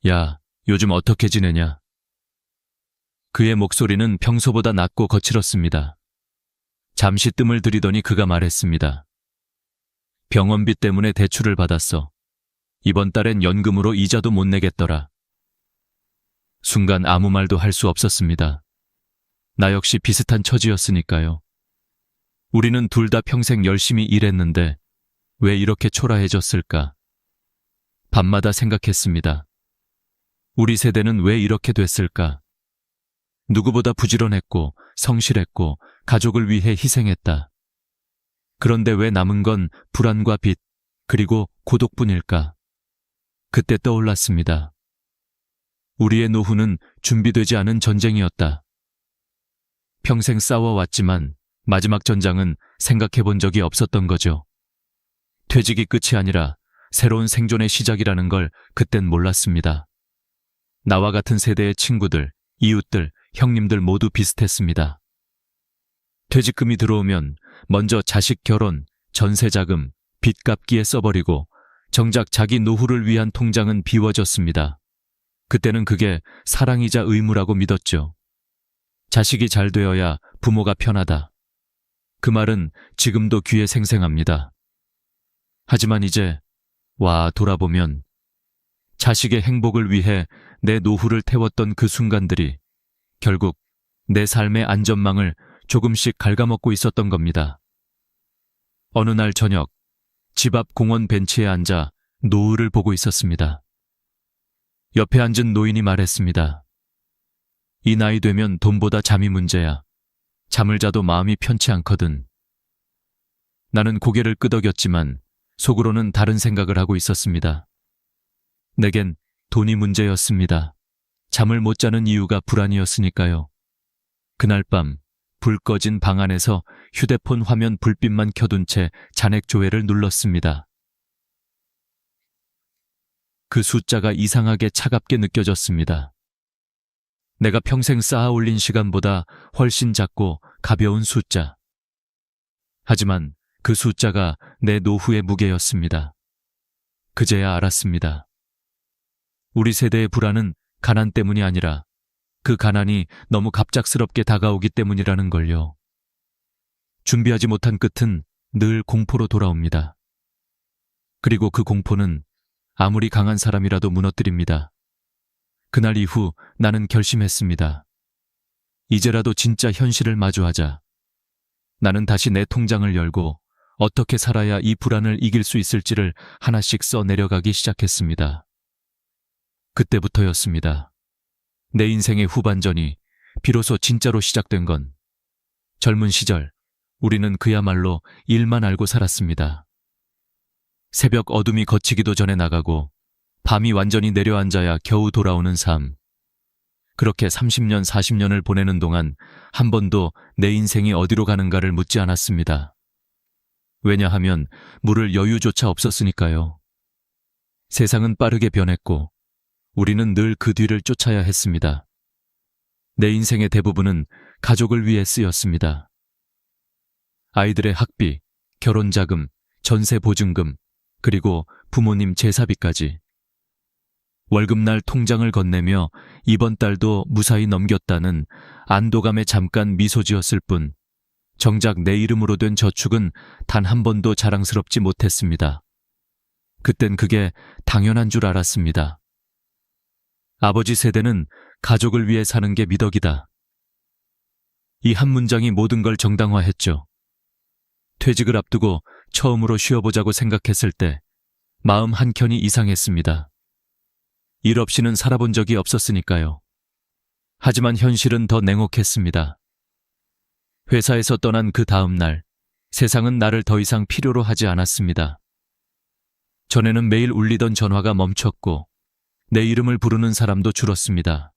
야, 요즘 어떻게 지내냐? 그의 목소리는 평소보다 낮고 거칠었습니다. 잠시 뜸을 들이더니 그가 말했습니다. 병원비 때문에 대출을 받았어. 이번 달엔 연금으로 이자도 못 내겠더라. 순간 아무 말도 할 수 없었습니다. 나 역시 비슷한 처지였으니까요. 우리는 둘 다 평생 열심히 일했는데 왜 이렇게 초라해졌을까? 밤마다 생각했습니다. 우리 세대는 왜 이렇게 됐을까? 누구보다 부지런했고 성실했고 가족을 위해 희생했다. 그런데 왜 남은 건 불안과 빚, 그리고 고독뿐일까? 그때 떠올랐습니다. 우리의 노후는 준비되지 않은 전쟁이었다. 평생 싸워왔지만 마지막 전장은 생각해 본 적이 없었던 거죠. 퇴직이 끝이 아니라 새로운 생존의 시작이라는 걸 그땐 몰랐습니다. 나와 같은 세대의 친구들, 이웃들, 형님들 모두 비슷했습니다. 퇴직금이 들어오면 먼저 자식 결혼, 전세 자금, 빚 갚기에 써버리고 정작 자기 노후를 위한 통장은 비워졌습니다. 그때는 그게 사랑이자 의무라고 믿었죠. 자식이 잘 되어야 부모가 편하다. 그 말은 지금도 귀에 생생합니다. 하지만 이제 돌아보면 자식의 행복을 위해 내 노후를 태웠던 그 순간들이 결국 내 삶의 안전망을 조금씩 갉아먹고 있었던 겁니다. 어느 날 저녁, 집 앞 공원 벤치에 앉아 노을을 보고 있었습니다. 옆에 앉은 노인이 말했습니다. 이 나이 되면 돈보다 잠이 문제야. 잠을 자도 마음이 편치 않거든. 나는 고개를 끄덕였지만 속으로는 다른 생각을 하고 있었습니다. 내겐 돈이 문제였습니다. 잠을 못 자는 이유가 불안이었으니까요. 그날 밤 불 꺼진 방 안에서 휴대폰 화면 불빛만 켜둔 채 잔액 조회를 눌렀습니다. 그 숫자가 이상하게 차갑게 느껴졌습니다. 내가 평생 쌓아 올린 시간보다 훨씬 작고 가벼운 숫자. 하지만 그 숫자가 내 노후의 무게였습니다. 그제야 알았습니다. 우리 세대의 불안은 가난 때문이 아니라 그 가난이 너무 갑작스럽게 다가오기 때문이라는 걸요. 준비하지 못한 끝은 늘 공포로 돌아옵니다. 그리고 그 공포는 아무리 강한 사람이라도 무너뜨립니다. 그날 이후 나는 결심했습니다. 이제라도 진짜 현실을 마주하자. 나는 다시 내 통장을 열고 어떻게 살아야 이 불안을 이길 수 있을지를 하나씩 써 내려가기 시작했습니다. 그때부터였습니다. 내 인생의 후반전이 비로소 진짜로 시작된 건 젊은 시절 우리는 그야말로 일만 알고 살았습니다. 새벽 어둠이 걷히기도 전에 나가고 밤이 완전히 내려앉아야 겨우 돌아오는 삶. 그렇게 30년, 40년을 보내는 동안 한 번도 내 인생이 어디로 가는가를 묻지 않았습니다. 왜냐하면 물을 여유조차 없었으니까요. 세상은 빠르게 변했고 우리는 늘 그 뒤를 쫓아야 했습니다. 내 인생의 대부분은 가족을 위해 쓰였습니다. 아이들의 학비, 결혼자금, 전세보증금, 그리고 부모님 제사비까지. 월급날 통장을 건네며 이번 달도 무사히 넘겼다는 안도감에 잠깐 미소 지었을 뿐 정작 내 이름으로 된 저축은 단 한 번도 자랑스럽지 못했습니다. 그땐 그게 당연한 줄 알았습니다. 아버지 세대는 가족을 위해 사는 게 미덕이다. 이 한 문장이 모든 걸 정당화했죠. 퇴직을 앞두고 처음으로 쉬어보자고 생각했을 때 마음 한켠이 이상했습니다. 일 없이는 살아본 적이 없었으니까요. 하지만 현실은 더 냉혹했습니다. 회사에서 떠난 그 다음 날, 세상은 나를 더 이상 필요로 하지 않았습니다. 전에는 매일 울리던 전화가 멈췄고 내 이름을 부르는 사람도 줄었습니다.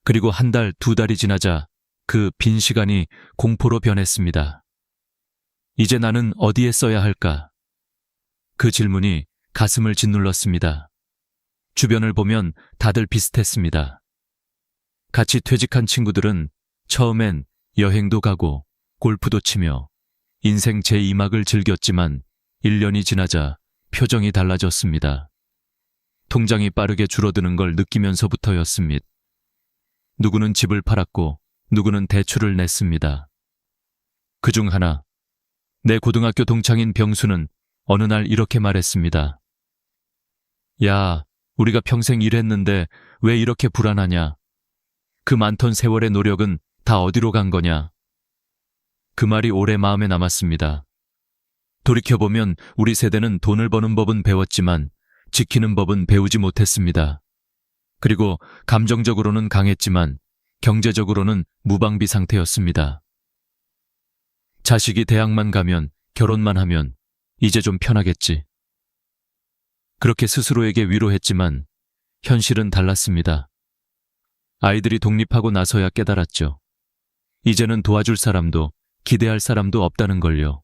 그리고 한 달, 두 달이 지나자 그 빈 시간이 공포로 변했습니다. 이제 나는 어디에 써야 할까? 그 질문이 가슴을 짓눌렀습니다. 주변을 보면 다들 비슷했습니다. 같이 퇴직한 친구들은 처음엔 여행도 가고 골프도 치며 인생 제2막을 즐겼지만 1년이 지나자 표정이 달라졌습니다. 통장이 빠르게 줄어드는 걸 느끼면서부터였습니다. 누구는 집을 팔았고 누구는 대출을 냈습니다. 그중 하나, 내 고등학교 동창인 병수는 어느 날 이렇게 말했습니다. 야, 우리가 평생 일했는데 왜 이렇게 불안하냐? 그 많던 세월의 노력은 다 어디로 간 거냐? 그 말이 오래 마음에 남았습니다. 돌이켜보면 우리 세대는 돈을 버는 법은 배웠지만 지키는 법은 배우지 못했습니다. 그리고 감정적으로는 강했지만 경제적으로는 무방비 상태였습니다. 자식이 대학만 가면, 결혼만 하면 이제 좀 편하겠지. 그렇게 스스로에게 위로했지만 현실은 달랐습니다. 아이들이 독립하고 나서야 깨달았죠. 이제는 도와줄 사람도 기대할 사람도 없다는 걸요.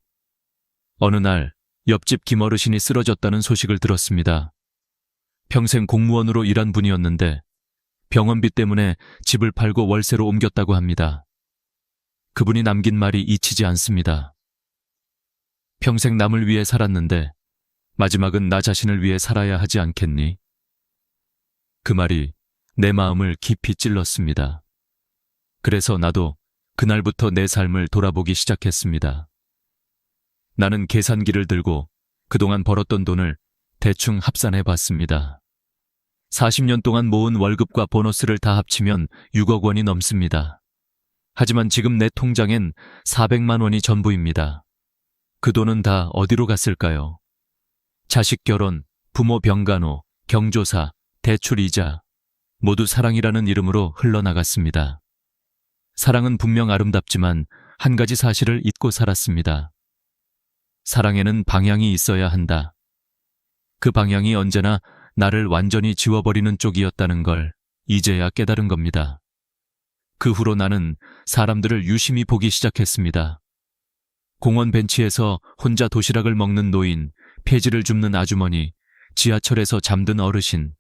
어느 날 옆집 김어르신이 쓰러졌다는 소식을 들었습니다. 평생 공무원으로 일한 분이었는데 병원비 때문에 집을 팔고 월세로 옮겼다고 합니다. 그분이 남긴 말이 잊히지 않습니다. 평생 남을 위해 살았는데 마지막은 나 자신을 위해 살아야 하지 않겠니? 그 말이 내 마음을 깊이 찔렀습니다. 그래서 나도 그날부터 내 삶을 돌아보기 시작했습니다. 나는 계산기를 들고 그동안 벌었던 돈을 대충 합산해 봤습니다. 40년 동안 모은 월급과 보너스를 다 합치면 6억 원이 넘습니다. 하지만 지금 내 통장엔 400만 원이 전부입니다. 그 돈은 다 어디로 갔을까요? 자식 결혼, 부모 병간호, 경조사, 대출 이자, 모두 사랑이라는 이름으로 흘러나갔습니다. 사랑은 분명 아름답지만 한 가지 사실을 잊고 살았습니다. 사랑에는 방향이 있어야 한다. 그 방향이 언제나 나를 완전히 지워버리는 쪽이었다는 걸 이제야 깨달은 겁니다. 그 후로 나는 사람들을 유심히 보기 시작했습니다. 공원 벤치에서 혼자 도시락을 먹는 노인, 폐지를 줍는 아주머니, 지하철에서 잠든 어르신.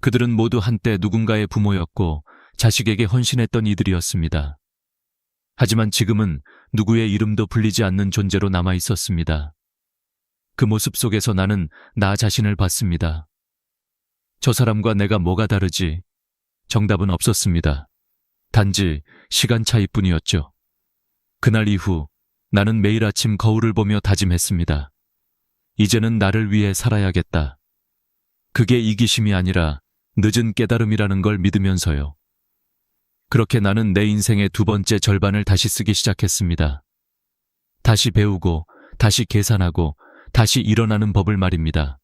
그들은 모두 한때 누군가의 부모였고 자식에게 헌신했던 이들이었습니다. 하지만 지금은 누구의 이름도 불리지 않는 존재로 남아 있었습니다. 그 모습 속에서 나는 나 자신을 봤습니다. 저 사람과 내가 뭐가 다르지? 정답은 없었습니다. 단지 시간 차이뿐이었죠. 그날 이후 나는 매일 아침 거울을 보며 다짐했습니다. 이제는 나를 위해 살아야겠다. 그게 이기심이 아니라 늦은 깨달음이라는 걸 믿으면서요. 그렇게 나는 내 인생의 두 번째 절반을 다시 쓰기 시작했습니다. 다시 배우고, 다시 계산하고, 다시 일어나는 법을 말입니다.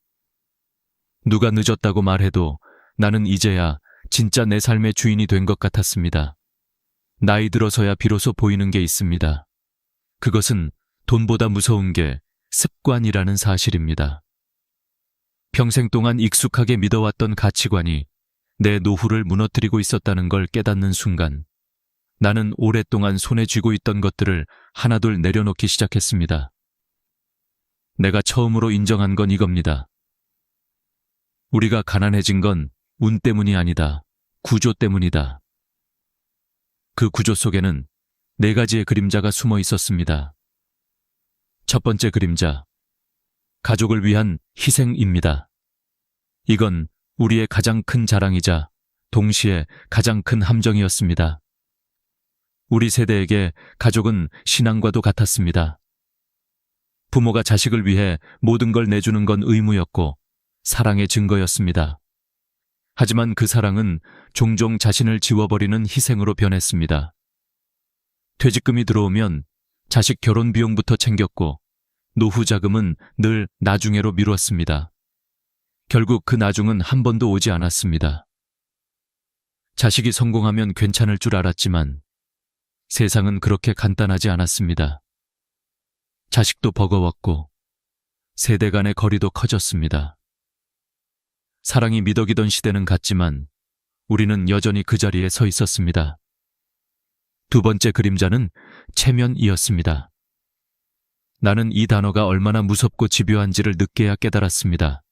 누가 늦었다고 말해도 나는 이제야 진짜 내 삶의 주인이 된 것 같았습니다. 나이 들어서야 비로소 보이는 게 있습니다. 그것은 돈보다 무서운 게 습관이라는 사실입니다. 평생 동안 익숙하게 믿어왔던 가치관이 내 노후를 무너뜨리고 있었다는 걸 깨닫는 순간 나는 오랫동안 손에 쥐고 있던 것들을 하나둘 내려놓기 시작했습니다. 내가 처음으로 인정한 건 이겁니다. 우리가 가난해진 건 운 때문이 아니다. 구조 때문이다. 그 구조 속에는 4가지의 그림자가 숨어 있었습니다. 첫 번째 그림자, 가족을 위한 희생입니다. 이건 우리의 가장 큰 자랑이자 동시에 가장 큰 함정이었습니다. 우리 세대에게 가족은 신앙과도 같았습니다. 부모가 자식을 위해 모든 걸 내주는 건 의무였고 사랑의 증거였습니다. 하지만 그 사랑은 종종 자신을 지워버리는 희생으로 변했습니다. 퇴직금이 들어오면 자식 결혼 비용부터 챙겼고 노후 자금은 늘 나중에로 미뤘습니다. 결국 그 나중은 한 번도 오지 않았습니다. 자식이 성공하면 괜찮을 줄 알았지만 세상은 그렇게 간단하지 않았습니다. 자식도 버거웠고 세대 간의 거리도 커졌습니다. 사랑이 미덕이던 시대는 갔지만 우리는 여전히 그 자리에 서 있었습니다. 두 번째 그림자는 체면이었습니다. 나는 이 단어가 얼마나 무섭고 집요한지를 늦게야 깨달았습니다.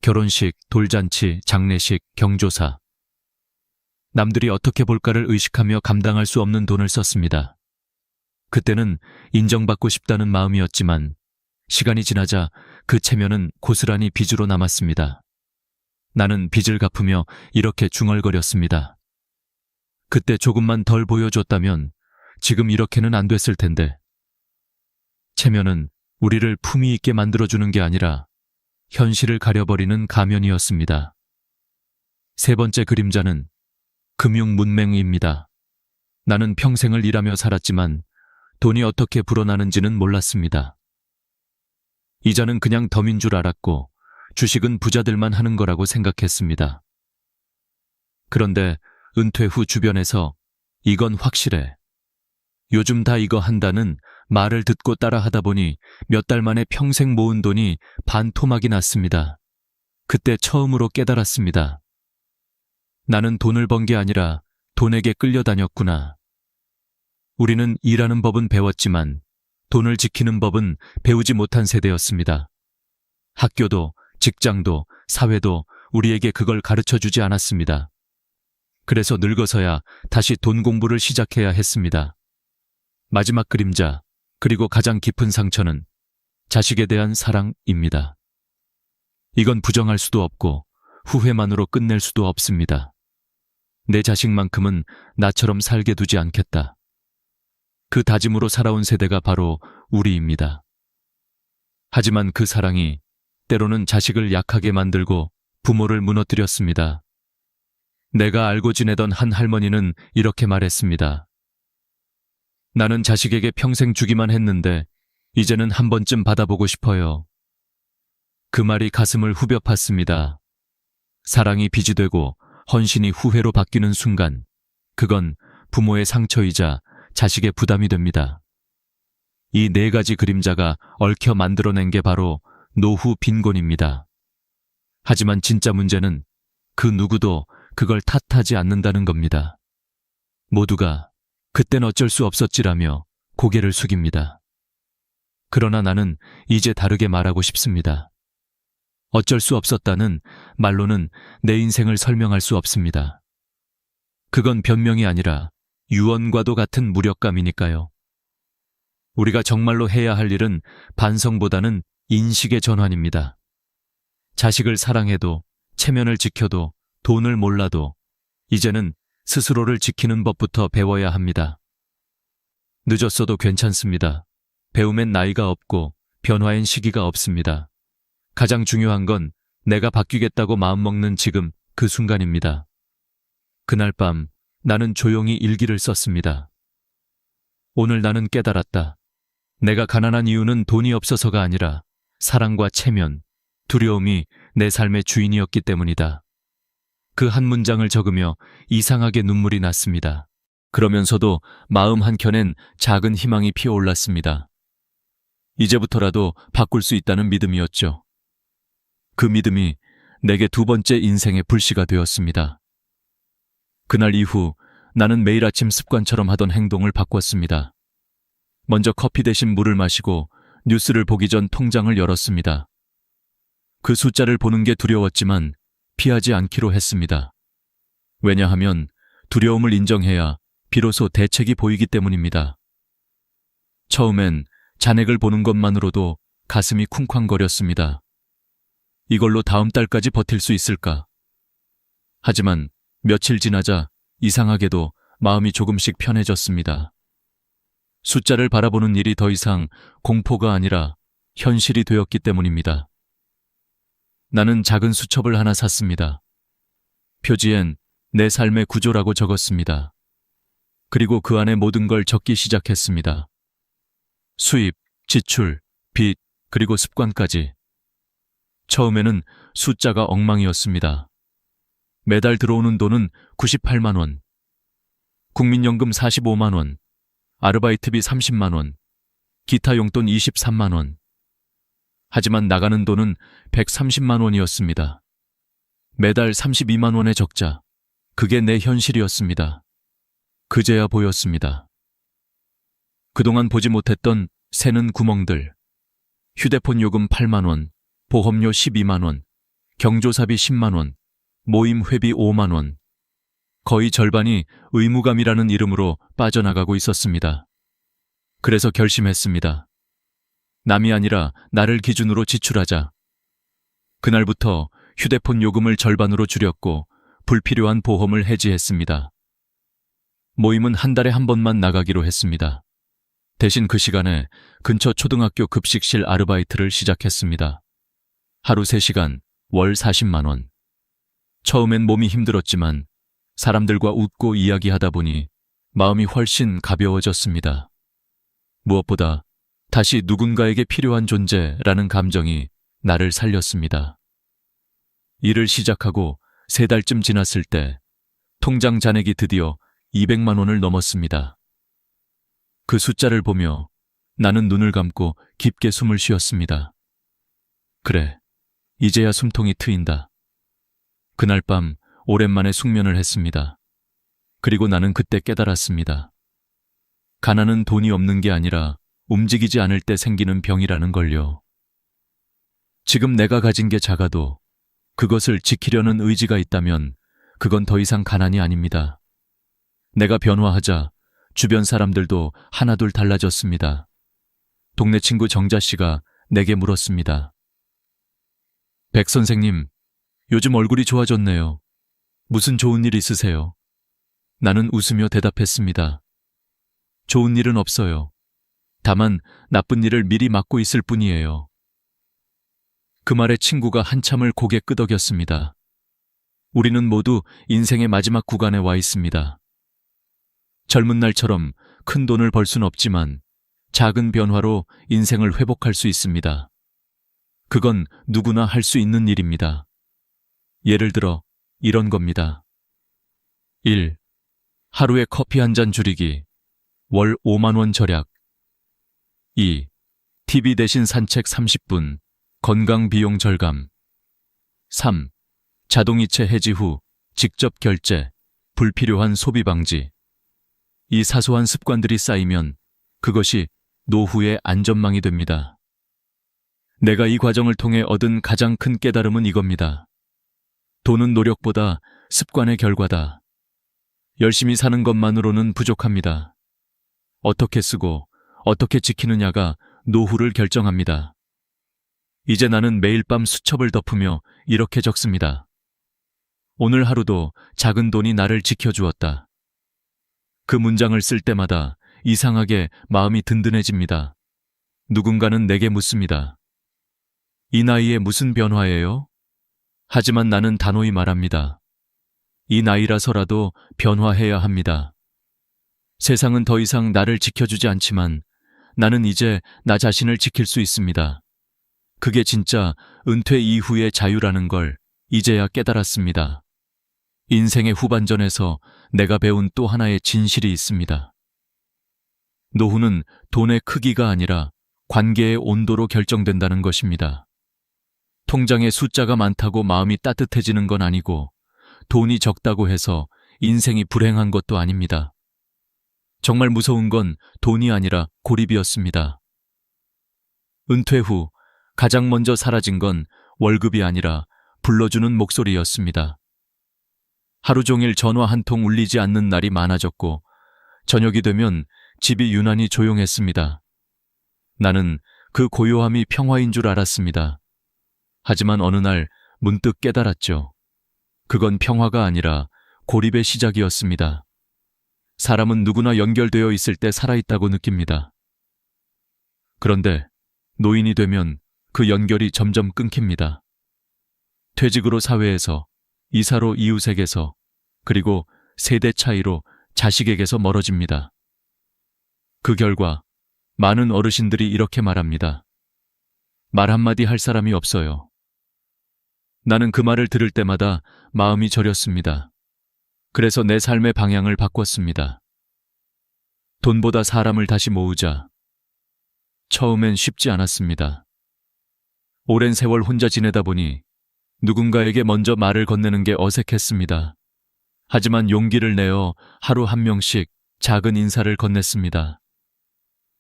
결혼식, 돌잔치, 장례식, 경조사. 남들이 어떻게 볼까를 의식하며 감당할 수 없는 돈을 썼습니다. 그때는 인정받고 싶다는 마음이었지만 시간이 지나자 그 체면은 고스란히 빚으로 남았습니다. 나는 빚을 갚으며 이렇게 중얼거렸습니다. 그때 조금만 덜 보여줬다면 지금 이렇게는 안 됐을 텐데. 체면은 우리를 품위 있게 만들어주는 게 아니라 현실을 가려버리는 가면이었습니다. 세 번째 그림자는 금융문맹입니다. 나는 평생을 일하며 살았지만 돈이 어떻게 불어나는지는 몰랐습니다. 이자는 그냥 덤인 줄 알았고 주식은 부자들만 하는 거라고 생각했습니다. 그런데 은퇴 후 주변에서 이건 확실해. 요즘 다 이거 한다는 말을 듣고 따라 하다 보니 몇 달 만에 평생 모은 돈이 반토막이 났습니다. 그때 처음으로 깨달았습니다. 나는 돈을 번 게 아니라 돈에게 끌려다녔구나. 우리는 일하는 법은 배웠지만 돈을 지키는 법은 배우지 못한 세대였습니다. 학교도 직장도 사회도 우리에게 그걸 가르쳐주지 않았습니다. 그래서 늙어서야 다시 돈 공부를 시작해야 했습니다. 마지막 그림자, 그리고 가장 깊은 상처는 자식에 대한 사랑입니다. 이건 부정할 수도 없고 후회만으로 끝낼 수도 없습니다. 내 자식만큼은 나처럼 살게 두지 않겠다. 그 다짐으로 살아온 세대가 바로 우리입니다. 하지만 그 사랑이 때로는 자식을 약하게 만들고 부모를 무너뜨렸습니다. 내가 알고 지내던 한 할머니는 이렇게 말했습니다. 나는 자식에게 평생 주기만 했는데 이제는 한 번쯤 받아보고 싶어요. 그 말이 가슴을 후벼 팠습니다. 사랑이 빚이 되고 헌신이 후회로 바뀌는 순간 그건 부모의 상처이자 자식의 부담이 됩니다. 이 네 가지 그림자가 얽혀 만들어낸 게 바로 노후 빈곤입니다. 하지만 진짜 문제는 그 누구도 그걸 탓하지 않는다는 겁니다. 모두가 그땐 어쩔 수 없었지라며 고개를 숙입니다. 그러나 나는 이제 다르게 말하고 싶습니다. 어쩔 수 없었다는 말로는 내 인생을 설명할 수 없습니다. 그건 변명이 아니라 유언과도 같은 무력감이니까요. 우리가 정말로 해야 할 일은 반성보다는 인식의 전환입니다. 자식을 사랑해도 체면을 지켜도 돈을 몰라도 이제는 스스로를 지키는 법부터 배워야 합니다. 늦었어도 괜찮습니다. 배움엔 나이가 없고 변화엔 시기가 없습니다. 가장 중요한 건 내가 바뀌겠다고 마음먹는 지금 그 순간입니다. 그날 밤 나는 조용히 일기를 썼습니다. 오늘 나는 깨달았다. 내가 가난한 이유는 돈이 없어서가 아니라 사랑과 체면, 두려움이 내 삶의 주인이었기 때문이다. 그 한 문장을 적으며 이상하게 눈물이 났습니다. 그러면서도 마음 한켠엔 작은 희망이 피어올랐습니다. 이제부터라도 바꿀 수 있다는 믿음이었죠. 그 믿음이 내게 두 번째 인생의 불씨가 되었습니다. 그날 이후 나는 매일 아침 습관처럼 하던 행동을 바꿨습니다. 먼저 커피 대신 물을 마시고 뉴스를 보기 전 통장을 열었습니다. 그 숫자를 보는 게 두려웠지만 피하지 않기로 했습니다. 왜냐하면 두려움을 인정해야 비로소 대책이 보이기 때문입니다. 처음엔 잔액을 보는 것만으로도 가슴이 쿵쾅거렸습니다. 이걸로 다음 달까지 버틸 수 있을까? 하지만 며칠 지나자 이상하게도 마음이 조금씩 편해졌습니다. 숫자를 바라보는 일이 더 이상 공포가 아니라 현실이 되었기 때문입니다. 나는 작은 수첩을 하나 샀습니다. 표지엔 내 삶의 구조라고 적었습니다. 그리고 그 안에 모든 걸 적기 시작했습니다. 수입, 지출, 빚, 그리고 습관까지. 처음에는 숫자가 엉망이었습니다. 매달 들어오는 돈은 98만 원, 국민연금 45만 원, 아르바이트비 30만 원, 기타 용돈 23만 원. 하지만 나가는 돈은 130만 원이었습니다. 매달 32만 원의 적자. 그게 내 현실이었습니다. 그제야 보였습니다. 그동안 보지 못했던 새는 구멍들. 휴대폰 요금 8만 원, 보험료 12만 원, 경조사비 10만 원, 모임 회비 5만 원. 거의 절반이 의무감이라는 이름으로 빠져나가고 있었습니다. 그래서 결심했습니다. 남이 아니라 나를 기준으로 지출하자. 그날부터 휴대폰 요금을 절반으로 줄였고 불필요한 보험을 해지했습니다. 모임은 한 달에 한 번만 나가기로 했습니다. 대신 그 시간에 근처 초등학교 급식실 아르바이트를 시작했습니다. 하루 3시간, 월 40만 원. 처음엔 몸이 힘들었지만 사람들과 웃고 이야기하다 보니 마음이 훨씬 가벼워졌습니다. 무엇보다 다시 누군가에게 필요한 존재라는 감정이 나를 살렸습니다. 일을 시작하고 3달쯤 지났을 때 통장 잔액이 드디어 200만 원을 넘었습니다. 그 숫자를 보며 나는 눈을 감고 깊게 숨을 쉬었습니다. 그래, 이제야 숨통이 트인다. 그날 밤 오랜만에 숙면을 했습니다. 그리고 나는 그때 깨달았습니다. 가난은 돈이 없는 게 아니라 움직이지 않을 때 생기는 병이라는 걸요. 지금 내가 가진 게 작아도 그것을 지키려는 의지가 있다면 그건 더 이상 가난이 아닙니다. 내가 변화하자 주변 사람들도 하나둘 달라졌습니다. 동네 친구 정자 씨가 내게 물었습니다. 백 선생님, 요즘 얼굴이 좋아졌네요. 무슨 좋은 일 있으세요? 나는 웃으며 대답했습니다. 좋은 일은 없어요. 다만 나쁜 일을 미리 막고 있을 뿐이에요. 그 말에 친구가 한참을 고개 끄덕였습니다. 우리는 모두 인생의 마지막 구간에 와 있습니다. 젊은 날처럼 큰 돈을 벌 순 없지만 작은 변화로 인생을 회복할 수 있습니다. 그건 누구나 할 수 있는 일입니다. 예를 들어 이런 겁니다. 1. 하루에 커피 한 잔 줄이기. 월 5만 원 절약. 2. TV 대신 산책 30분. 건강 비용 절감. 3. 자동이체 해지 후 직접 결제. 불필요한 소비 방지. 이 사소한 습관들이 쌓이면 그것이 노후의 안전망이 됩니다. 내가 이 과정을 통해 얻은 가장 큰 깨달음은 이겁니다. 돈은 노력보다 습관의 결과다. 열심히 사는 것만으로는 부족합니다. 어떻게 쓰고 어떻게 지키느냐가 노후를 결정합니다. 이제 나는 매일 밤 수첩을 덮으며 이렇게 적습니다. 오늘 하루도 작은 돈이 나를 지켜주었다. 그 문장을 쓸 때마다 이상하게 마음이 든든해집니다. 누군가는 내게 묻습니다. 이 나이에 무슨 변화예요? 하지만 나는 단호히 말합니다. 이 나이라서라도 변화해야 합니다. 세상은 더 이상 나를 지켜주지 않지만 나는 이제 나 자신을 지킬 수 있습니다. 그게 진짜 은퇴 이후의 자유라는 걸 이제야 깨달았습니다. 인생의 후반전에서 내가 배운 또 하나의 진실이 있습니다. 노후는 돈의 크기가 아니라 관계의 온도로 결정된다는 것입니다. 통장에 숫자가 많다고 마음이 따뜻해지는 건 아니고 돈이 적다고 해서 인생이 불행한 것도 아닙니다. 정말 무서운 건 돈이 아니라 고립이었습니다. 은퇴 후 가장 먼저 사라진 건 월급이 아니라 불러주는 목소리였습니다. 하루 종일 전화 한 통 울리지 않는 날이 많아졌고 저녁이 되면 집이 유난히 조용했습니다. 나는 그 고요함이 평화인 줄 알았습니다. 하지만 어느 날 문득 깨달았죠. 그건 평화가 아니라 고립의 시작이었습니다. 사람은 누구나 연결되어 있을 때 살아있다고 느낍니다. 그런데 노인이 되면 그 연결이 점점 끊깁니다. 퇴직으로 사회에서, 이사로 이웃에게서, 그리고 세대 차이로 자식에게서 멀어집니다. 그 결과 많은 어르신들이 이렇게 말합니다. 말 한마디 할 사람이 없어요. 나는 그 말을 들을 때마다 마음이 저렸습니다. 그래서 내 삶의 방향을 바꿨습니다. 돈보다 사람을 다시 모으자. 처음엔 쉽지 않았습니다. 오랜 세월 혼자 지내다 보니 누군가에게 먼저 말을 건네는 게 어색했습니다. 하지만 용기를 내어 하루 한 명씩 작은 인사를 건넸습니다.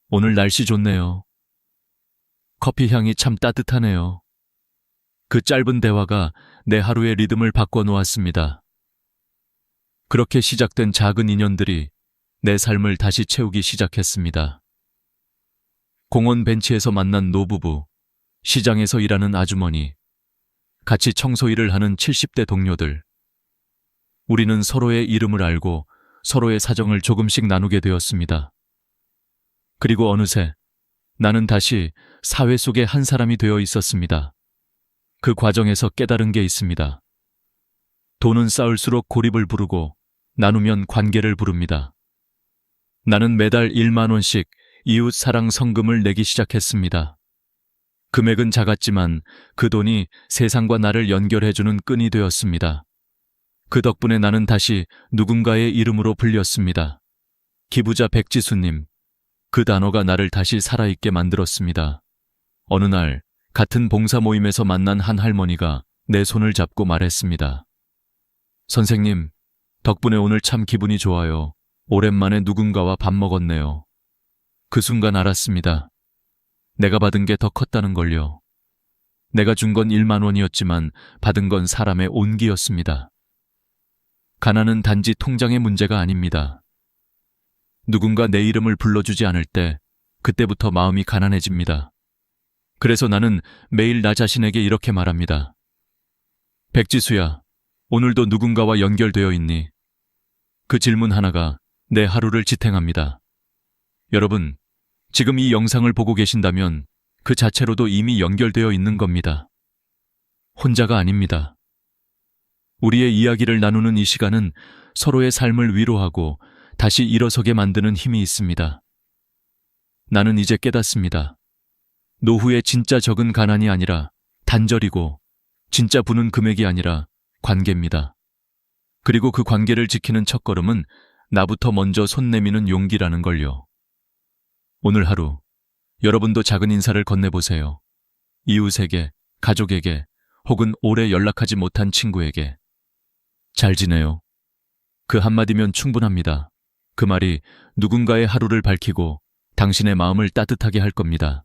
오늘 날씨 좋네요. 커피 향이 참 따뜻하네요. 그 짧은 대화가 내 하루의 리듬을 바꿔놓았습니다. 그렇게 시작된 작은 인연들이 내 삶을 다시 채우기 시작했습니다. 공원 벤치에서 만난 노부부, 시장에서 일하는 아주머니, 같이 청소일을 하는 70대 동료들. 우리는 서로의 이름을 알고 서로의 사정을 조금씩 나누게 되었습니다. 그리고 어느새 나는 다시 사회 속의 한 사람이 되어 있었습니다. 그 과정에서 깨달은 게 있습니다. 돈은 쌓을수록 고립을 부르고 나누면 관계를 부릅니다. 나는 매달 1만 원씩 이웃 사랑 성금을 내기 시작했습니다. 금액은 작았지만 그 돈이 세상과 나를 연결해주는 끈이 되었습니다. 그 덕분에 나는 다시 누군가의 이름으로 불렸습니다. 기부자 백지수님. 그 단어가 나를 다시 살아있게 만들었습니다. 어느 날 같은 봉사 모임에서 만난 한 할머니가 내 손을 잡고 말했습니다. 선생님, 덕분에 오늘 참 기분이 좋아요. 오랜만에 누군가와 밥 먹었네요. 그 순간 알았습니다. 내가 받은 게 더 컸다는 걸요. 내가 준 건 1만 원이었지만 받은 건 사람의 온기였습니다. 가난은 단지 통장의 문제가 아닙니다. 누군가 내 이름을 불러주지 않을 때 그때부터 마음이 가난해집니다. 그래서 나는 매일 나 자신에게 이렇게 말합니다. 백지수야, 오늘도 누군가와 연결되어 있니? 그 질문 하나가 내 하루를 지탱합니다. 여러분, 지금 이 영상을 보고 계신다면 그 자체로도 이미 연결되어 있는 겁니다. 혼자가 아닙니다. 우리의 이야기를 나누는 이 시간은 서로의 삶을 위로하고 다시 일어서게 만드는 힘이 있습니다. 나는 이제 깨닫습니다. 노후의 진짜 적은 가난이 아니라 단절이고 진짜 부는 금액이 아니라 관계입니다. 그리고 그 관계를 지키는 첫걸음은 나부터 먼저 손 내미는 용기라는 걸요. 오늘 하루 여러분도 작은 인사를 건네보세요. 이웃에게, 가족에게, 혹은 오래 연락하지 못한 친구에게. 잘 지내요. 그 한마디면 충분합니다. 그 말이 누군가의 하루를 밝히고 당신의 마음을 따뜻하게 할 겁니다.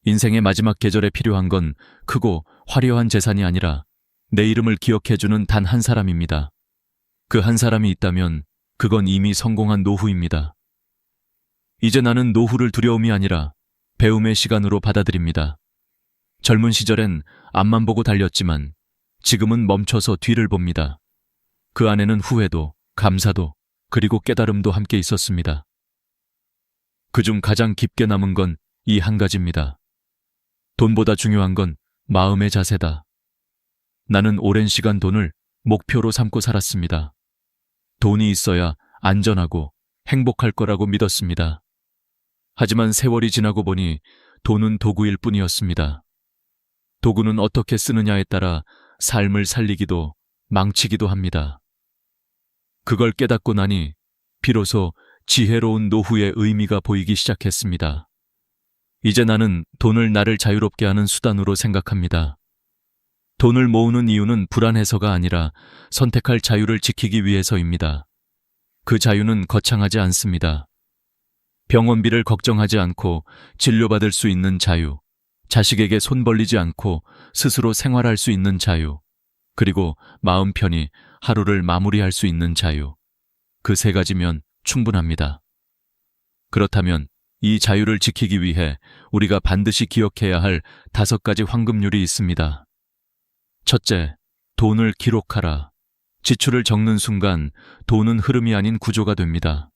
인생의 마지막 계절에 필요한 건 크고 화려한 재산이 아니라 내 이름을 기억해주는 단 한 사람입니다. 그 한 사람이 있다면 그건 이미 성공한 노후입니다. 이제 나는 노후를 두려움이 아니라 배움의 시간으로 받아들입니다. 젊은 시절엔 앞만 보고 달렸지만 지금은 멈춰서 뒤를 봅니다. 그 안에는 후회도, 감사도, 그리고 깨달음도 함께 있었습니다. 그중 가장 깊게 남은 건 이 한 가지입니다. 돈보다 중요한 건 마음의 자세다. 나는 오랜 시간 돈을 목표로 삼고 살았습니다. 돈이 있어야 안전하고 행복할 거라고 믿었습니다. 하지만 세월이 지나고 보니 돈은 도구일 뿐이었습니다. 도구는 어떻게 쓰느냐에 따라 삶을 살리기도 망치기도 합니다. 그걸 깨닫고 나니 비로소 지혜로운 노후의 의미가 보이기 시작했습니다. 이제 나는 돈을 나를 자유롭게 하는 수단으로 생각합니다. 돈을 모으는 이유는 불안해서가 아니라 선택할 자유를 지키기 위해서입니다. 그 자유는 거창하지 않습니다. 병원비를 걱정하지 않고 진료받을 수 있는 자유, 자식에게 손 벌리지 않고 스스로 생활할 수 있는 자유, 그리고 마음 편히 하루를 마무리할 수 있는 자유. 그 세 가지면 충분합니다. 그렇다면 이 자유를 지키기 위해 우리가 반드시 기억해야 할 5가지 황금률이 있습니다. 첫째, 돈을 기록하라. 지출을 적는 순간 돈은 흐름이 아닌 구조가 됩니다.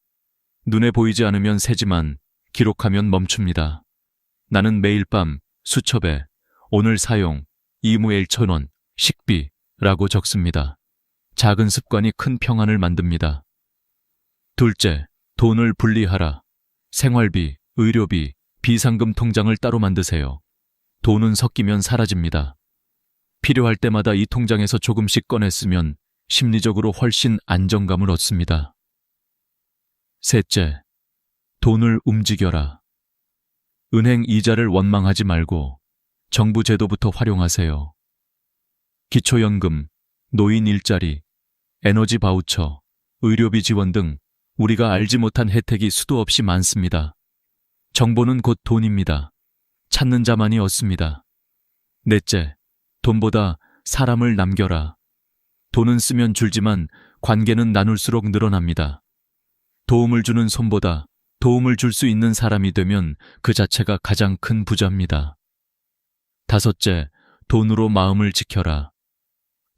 눈에 보이지 않으면 새지만 기록하면 멈춥니다. 나는 매일 밤 수첩에 오늘 사용 2무 1,000원 식비라고 적습니다. 작은 습관이 큰 평안을 만듭니다. 둘째, 돈을 분리하라. 생활비, 의료비, 비상금 통장을 따로 만드세요. 돈은 섞이면 사라집니다. 필요할 때마다 이 통장에서 조금씩 꺼내 쓰면 심리적으로 훨씬 안정감을 얻습니다. 셋째, 돈을 움직여라. 은행 이자를 원망하지 말고 정부 제도부터 활용하세요. 기초연금, 노인 일자리, 에너지 바우처, 의료비 지원 등 우리가 알지 못한 혜택이 수도 없이 많습니다. 정보는 곧 돈입니다. 찾는 자만이 얻습니다. 넷째, 돈보다 사람을 남겨라. 돈은 쓰면 줄지만 관계는 나눌수록 늘어납니다. 도움을 주는 손보다 도움을 줄 수 있는 사람이 되면 그 자체가 가장 큰 부자입니다. 다섯째, 돈으로 마음을 지켜라.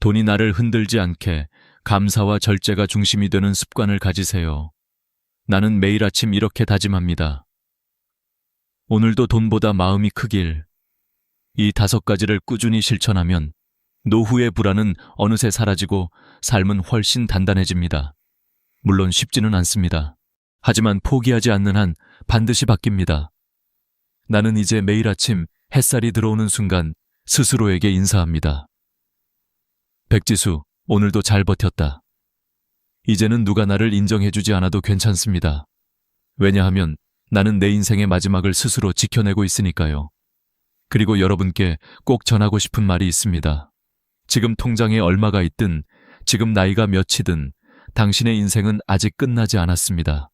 돈이 나를 흔들지 않게 감사와 절제가 중심이 되는 습관을 가지세요. 나는 매일 아침 이렇게 다짐합니다. 오늘도 돈보다 마음이 크길. 이 5가지를 꾸준히 실천하면 노후의 불안은 어느새 사라지고 삶은 훨씬 단단해집니다. 물론 쉽지는 않습니다. 하지만 포기하지 않는 한 반드시 바뀝니다. 나는 이제 매일 아침 햇살이 들어오는 순간 스스로에게 인사합니다. 백지수, 오늘도 잘 버텼다. 이제는 누가 나를 인정해주지 않아도 괜찮습니다. 왜냐하면 나는 내 인생의 마지막을 스스로 지켜내고 있으니까요. 그리고 여러분께 꼭 전하고 싶은 말이 있습니다. 지금 통장에 얼마가 있든, 지금 나이가 몇이든 당신의 인생은 아직 끝나지 않았습니다.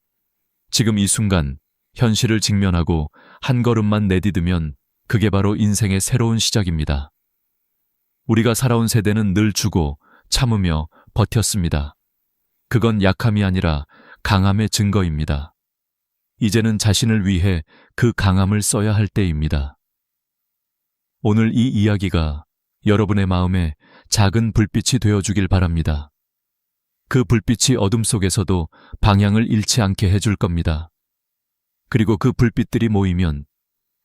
지금 이 순간 현실을 직면하고 한 걸음만 내디디면 그게 바로 인생의 새로운 시작입니다. 우리가 살아온 세대는 늘 주고 참으며 버텼습니다. 그건 약함이 아니라 강함의 증거입니다. 이제는 자신을 위해 그 강함을 써야 할 때입니다. 오늘 이 이야기가 여러분의 마음에 작은 불빛이 되어주길 바랍니다. 그 불빛이 어둠 속에서도 방향을 잃지 않게 해줄 겁니다. 그리고 그 불빛들이 모이면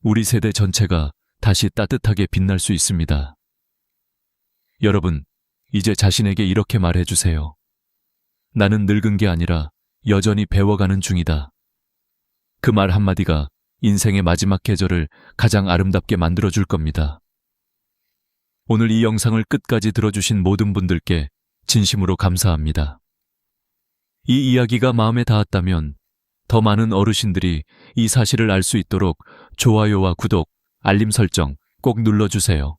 우리 세대 전체가 다시 따뜻하게 빛날 수 있습니다. 여러분, 이제 자신에게 이렇게 말해주세요. 나는 늙은 게 아니라 여전히 배워가는 중이다. 그 말 한마디가 인생의 마지막 계절을 가장 아름답게 만들어줄 겁니다. 오늘 이 영상을 끝까지 들어주신 모든 분들께 진심으로 감사합니다. 이 이야기가 마음에 닿았다면 더 많은 어르신들이 이 사실을 알 수 있도록 좋아요와 구독, 알림 설정 꼭 눌러주세요.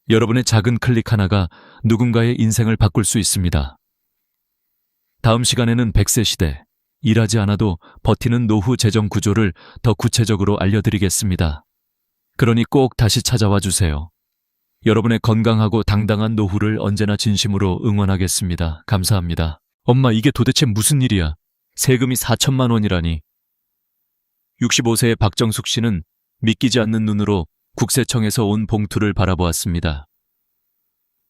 여러분의 작은 클릭 하나가 누군가의 인생을 바꿀 수 있습니다. 다음 시간에는 100세 시대, 일하지 않아도 버티는 노후 재정 구조를 더 구체적으로 알려드리겠습니다. 그러니 꼭 다시 찾아와 주세요. 여러분의 건강하고 당당한 노후를 언제나 진심으로 응원하겠습니다. 감사합니다. 엄마, 이게 도대체 무슨 일이야? 세금이 4천만 원이라니. 65세의 박정숙 씨는 믿기지 않는 눈으로 국세청에서 온 봉투를 바라보았습니다.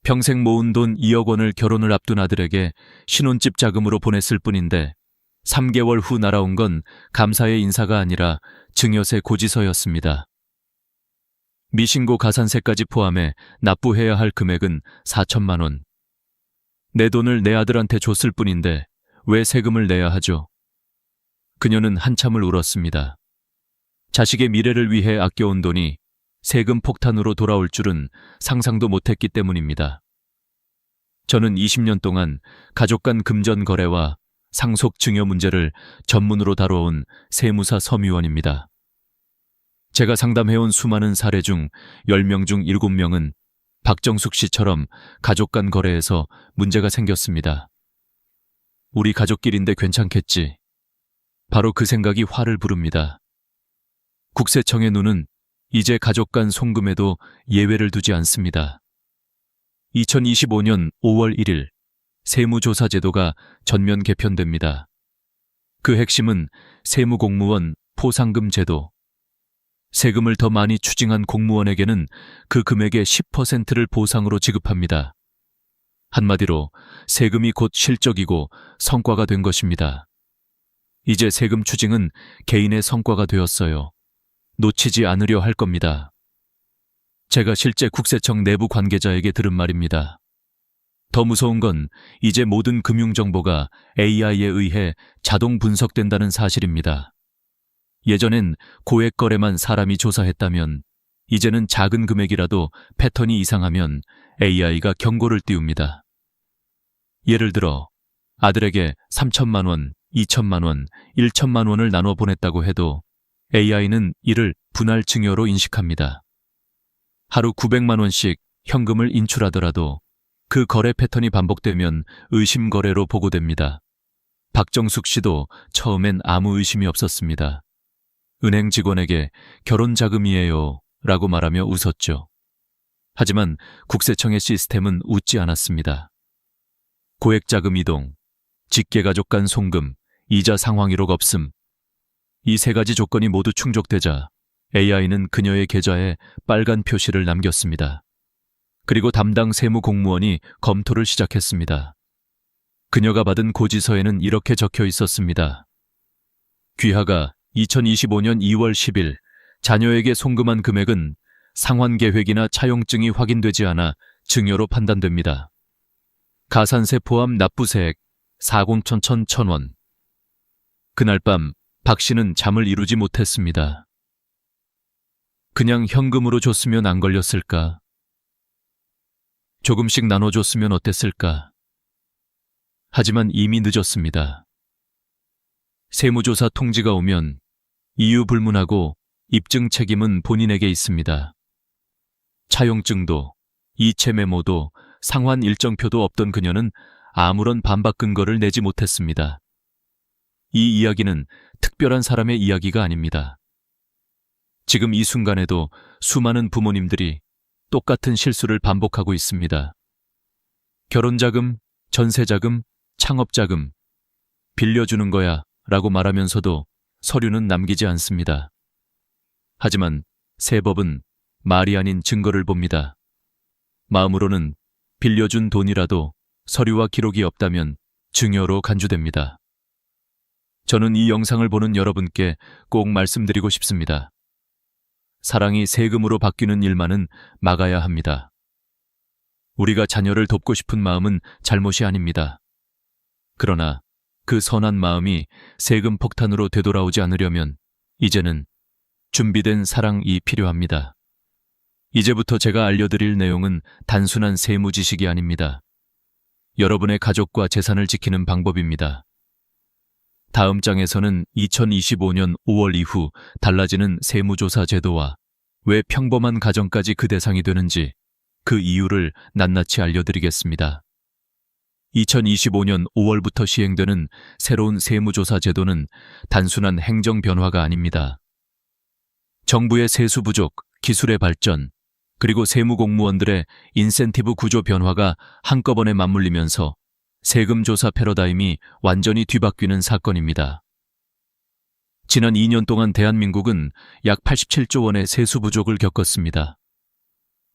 평생 모은 돈 2억 원을 결혼을 앞둔 아들에게 신혼집 자금으로 보냈을 뿐인데 3개월 후 날아온 건 감사의 인사가 아니라 증여세 고지서였습니다. 미신고 가산세까지 포함해 납부해야 할 금액은 4천만 원. 내 돈을 내 아들한테 줬을 뿐인데 왜 세금을 내야 하죠? 그녀는 한참을 울었습니다. 자식의 미래를 위해 아껴온 돈이 세금 폭탄으로 돌아올 줄은 상상도 못했기 때문입니다. 저는 20년 동안 가족 간 금전 거래와 상속 증여 문제를 전문으로 다뤄온 세무사 서미원입니다. 제가 상담해온 수많은 사례 중 10명 중 7명은 박정숙 씨처럼 가족 간 거래에서 문제가 생겼습니다. 우리 가족끼리인데 괜찮겠지. 바로 그 생각이 화를 부릅니다. 국세청의 눈은 이제 가족 간 송금에도 예외를 두지 않습니다. 2025년 5월 1일 세무조사 제도가 전면 개편됩니다. 그 핵심은 세무공무원 포상금 제도. 세금을 더 많이 추징한 공무원에게는 그 금액의 10%를 보상으로 지급합니다. 한마디로 세금이 곧 실적이고 성과가 된 것입니다. 이제 세금 추징은 개인의 성과가 되었어요. 놓치지 않으려 할 겁니다. 제가 실제 국세청 내부 관계자에게 들은 말입니다. 더 무서운 건 이제 모든 금융정보가 AI에 의해 자동 분석된다는 사실입니다. 예전엔 고액 거래만 사람이 조사했다면 이제는 작은 금액이라도 패턴이 이상하면 AI가 경고를 띄웁니다. 예를 들어 아들에게 3천만 원, 2천만 원, 1천만 원을 나눠 보냈다고 해도 AI는 이를 분할 증여로 인식합니다. 하루 900만 원씩 현금을 인출하더라도 그 거래 패턴이 반복되면 의심 거래로 보고됩니다. 박정숙 씨도 처음엔 아무 의심이 없었습니다. 은행 직원에게 결혼 자금이에요 라고 말하며 웃었죠. 하지만 국세청의 시스템은 웃지 않았습니다. 고액 자금 이동, 직계가족 간 송금, 이자 상환기록 없음. 이 세 가지 조건이 모두 충족되자 AI는 그녀의 계좌에 빨간 표시를 남겼습니다. 그리고 담당 세무 공무원이 검토를 시작했습니다. 그녀가 받은 고지서에는 이렇게 적혀 있었습니다. 귀하가 2025년 2월 10일 자녀에게 송금한 금액은 상환계획이나 차용증이 확인되지 않아 증여로 판단됩니다. 가산세 포함 납부세액 4공천 1,000원. 그날 밤 박 씨는 잠을 이루지 못했습니다. 그냥 현금으로 줬으면 안 걸렸을까? 조금씩 나눠줬으면 어땠을까? 하지만 이미 늦었습니다. 세무조사 통지가 오면 이유 불문하고 입증 책임은 본인에게 있습니다. 차용증도, 이체 메모도, 상환 일정표도 없던 그녀는 아무런 반박 근거를 내지 못했습니다. 이 이야기는 특별한 사람의 이야기가 아닙니다. 지금 이 순간에도 수많은 부모님들이 똑같은 실수를 반복하고 있습니다. 결혼자금, 전세자금, 창업자금, 빌려주는 거야 라고 말하면서도 서류는 남기지 않습니다. 하지만 세법은 말이 아닌 증거를 봅니다. 마음으로는 빌려준 돈이라도 서류와 기록이 없다면 증여로 간주됩니다. 저는 이 영상을 보는 여러분께 꼭 말씀드리고 싶습니다. 사랑이 세금으로 바뀌는 일만은 막아야 합니다. 우리가 자녀를 돕고 싶은 마음은 잘못이 아닙니다. 그러나 그 선한 마음이 세금 폭탄으로 되돌아오지 않으려면 이제는 준비된 사랑이 필요합니다. 이제부터 제가 알려드릴 내용은 단순한 세무 지식이 아닙니다. 여러분의 가족과 재산을 지키는 방법입니다. 다음 장에서는 2025년 5월 이후 달라지는 세무조사 제도와 왜 평범한 가정까지 그 대상이 되는지 그 이유를 낱낱이 알려드리겠습니다. 2025년 5월부터 시행되는 새로운 세무조사 제도는 단순한 행정 변화가 아닙니다. 정부의 세수 부족, 기술의 발전, 그리고 세무공무원들의 인센티브 구조 변화가 한꺼번에 맞물리면서 세금 조사 패러다임이 완전히 뒤바뀌는 사건입니다. 지난 2년 동안 대한민국은 약 87조 원의 세수 부족을 겪었습니다.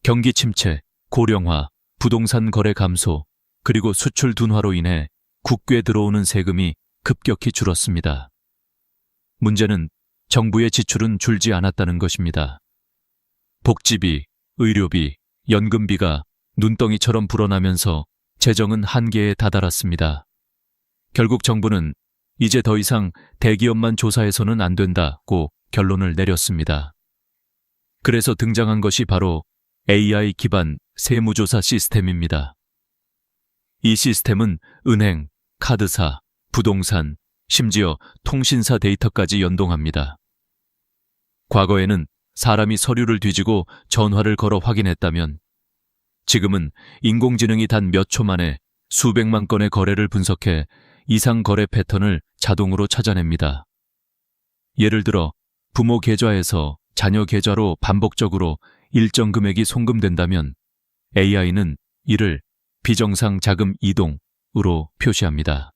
경기 침체, 고령화, 부동산 거래 감소, 그리고 수출 둔화로 인해 국외에 들어오는 세금이 급격히 줄었습니다. 문제는 정부의 지출은 줄지 않았다는 것입니다. 복지비, 의료비, 연금비가 눈덩이처럼 불어나면서 재정은 한계에 다다랐습니다. 결국 정부는 이제 더 이상 대기업만 조사해서는 안 된다고 결론을 내렸습니다. 그래서 등장한 것이 바로 AI 기반 세무조사 시스템입니다. 이 시스템은 은행, 카드사, 부동산, 심지어 통신사 데이터까지 연동합니다. 과거에는 사람이 서류를 뒤지고 전화를 걸어 확인했다면 지금은 인공지능이 단 몇 초 만에 수백만 건의 거래를 분석해 이상 거래 패턴을 자동으로 찾아냅니다. 예를 들어 부모 계좌에서 자녀 계좌로 반복적으로 일정 금액이 송금된다면 AI는 이를 비정상 자금 이동으로 표시합니다.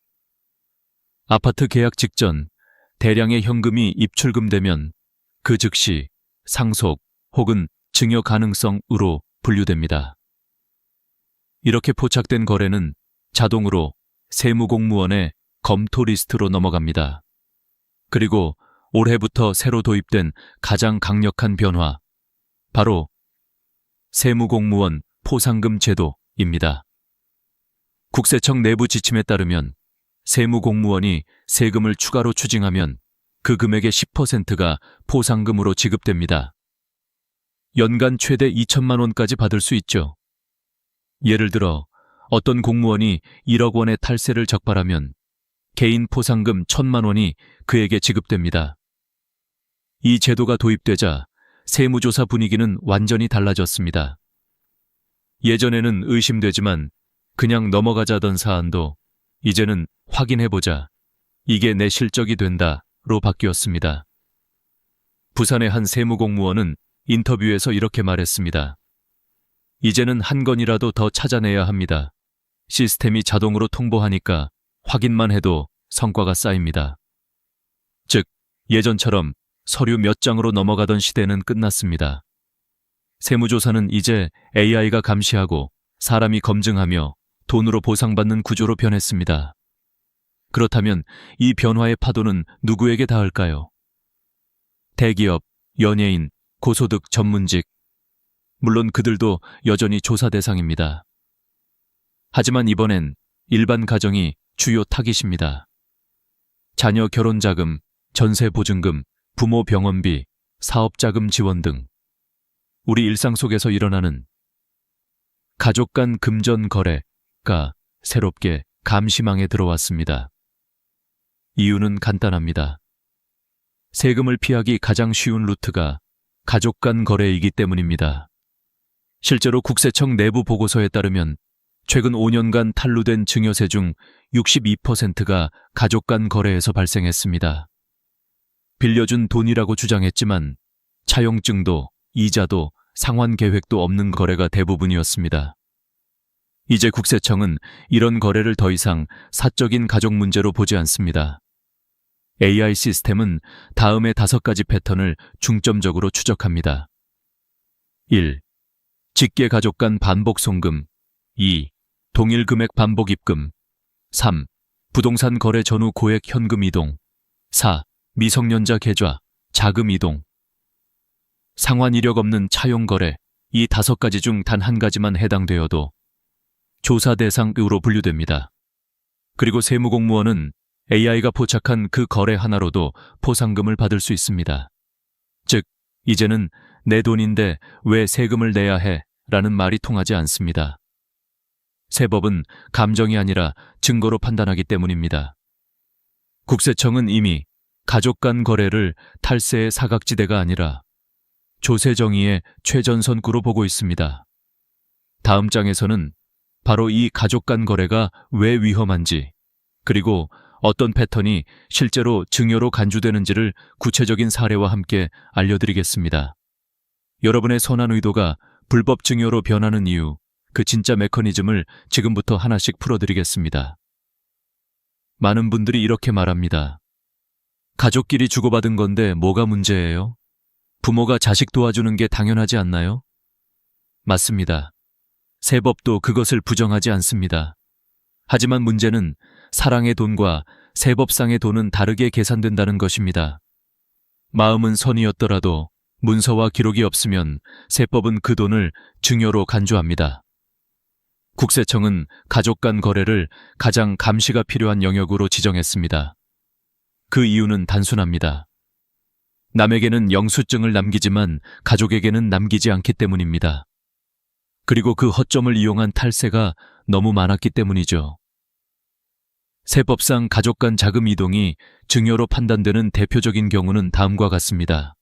아파트 계약 직전 대량의 현금이 입출금되면 그 즉시 상속 혹은 증여 가능성으로 분류됩니다. 이렇게 포착된 거래는 자동으로 세무공무원의 검토 리스트로 넘어갑니다. 그리고 올해부터 새로 도입된 가장 강력한 변화, 바로 세무공무원 포상금 제도입니다. 국세청 내부 지침에 따르면 세무공무원이 세금을 추가로 추징하면 그 금액의 10%가 포상금으로 지급됩니다. 연간 최대 2천만 원까지 받을 수 있죠. 예를 들어 어떤 공무원이 1억 원의 탈세를 적발하면 개인 포상금 1천만 원이 그에게 지급됩니다. 이 제도가 도입되자 세무조사 분위기는 완전히 달라졌습니다. 예전에는 의심되지만 그냥 넘어가자던 사안도 이제는 확인해보자, 이게 내 실적이 된다로 바뀌었습니다. 부산의 한 세무공무원은 인터뷰에서 이렇게 말했습니다. 이제는 한 건이라도 더 찾아내야 합니다. 시스템이 자동으로 통보하니까 확인만 해도 성과가 쌓입니다. 즉, 예전처럼 서류 몇 장으로 넘어가던 시대는 끝났습니다. 세무조사는 이제 AI가 감시하고 사람이 검증하며 돈으로 보상받는 구조로 변했습니다. 그렇다면 이 변화의 파도는 누구에게 닿을까요? 대기업, 연예인, 고소득 전문직, 물론 그들도 여전히 조사 대상입니다. 하지만 이번엔 일반 가정이 주요 타깃입니다. 자녀 결혼자금, 전세보증금, 부모 병원비, 사업자금 지원 등 우리 일상 속에서 일어나는 가족 간 금전 거래가 새롭게 감시망에 들어왔습니다. 이유는 간단합니다. 세금을 피하기 가장 쉬운 루트가 가족 간 거래이기 때문입니다. 실제로 국세청 내부 보고서에 따르면 최근 5년간 탄루된 증여세 중 62%가 가족 간 거래에서 발생했습니다. 빌려준 돈이라고 주장했지만 차용증도 이자도 상환 계획도 없는 거래가 대부분이었습니다. 이제 국세청은 이런 거래를 더 이상 사적인 가족 문제로 보지 않습니다. AI 시스템은 다음의 5가지 패턴을 중점적으로 추적합니다. 1. 직계 가족 간 반복 송금. 2. 동일 금액 반복 입금. 3. 부동산 거래 전후 고액 현금 이동. 4. 미성년자 계좌, 자금 이동. 상환 이력 없는 차용 거래, 이 5가지 중 단 한 가지만 해당되어도 조사 대상으로 분류됩니다. 그리고 세무공무원은 AI가 포착한 그 거래 하나로도 포상금을 받을 수 있습니다. 즉, 이제는 내 돈인데 왜 세금을 내야 해? 라는 말이 통하지 않습니다. 세법은 감정이 아니라 증거로 판단하기 때문입니다. 국세청은 이미 가족 간 거래를 탈세의 사각지대가 아니라 조세 정의의 최전선구로 보고 있습니다. 다음 장에서는 바로 이 가족 간 거래가 왜 위험한지, 그리고 어떤 패턴이 실제로 증여로 간주되는지를 구체적인 사례와 함께 알려드리겠습니다. 여러분의 선한 의도가 불법 증여로 변하는 이유, 그 진짜 메커니즘을 지금부터 하나씩 풀어드리겠습니다. 많은 분들이 이렇게 말합니다. 가족끼리 주고받은 건데 뭐가 문제예요? 부모가 자식 도와주는 게 당연하지 않나요? 맞습니다. 세법도 그것을 부정하지 않습니다. 하지만 문제는 사랑의 돈과 세법상의 돈은 다르게 계산된다는 것입니다. 마음은 선이었더라도 문서와 기록이 없으면 세법은 그 돈을 증여로 간주합니다. 국세청은 가족 간 거래를 가장 감시가 필요한 영역으로 지정했습니다. 그 이유는 단순합니다. 남에게는 영수증을 남기지만 가족에게는 남기지 않기 때문입니다. 그리고 그 허점을 이용한 탈세가 너무 많았기 때문이죠. 세법상 가족 간 자금 이동이 증여로 판단되는 대표적인 경우는 다음과 같습니다.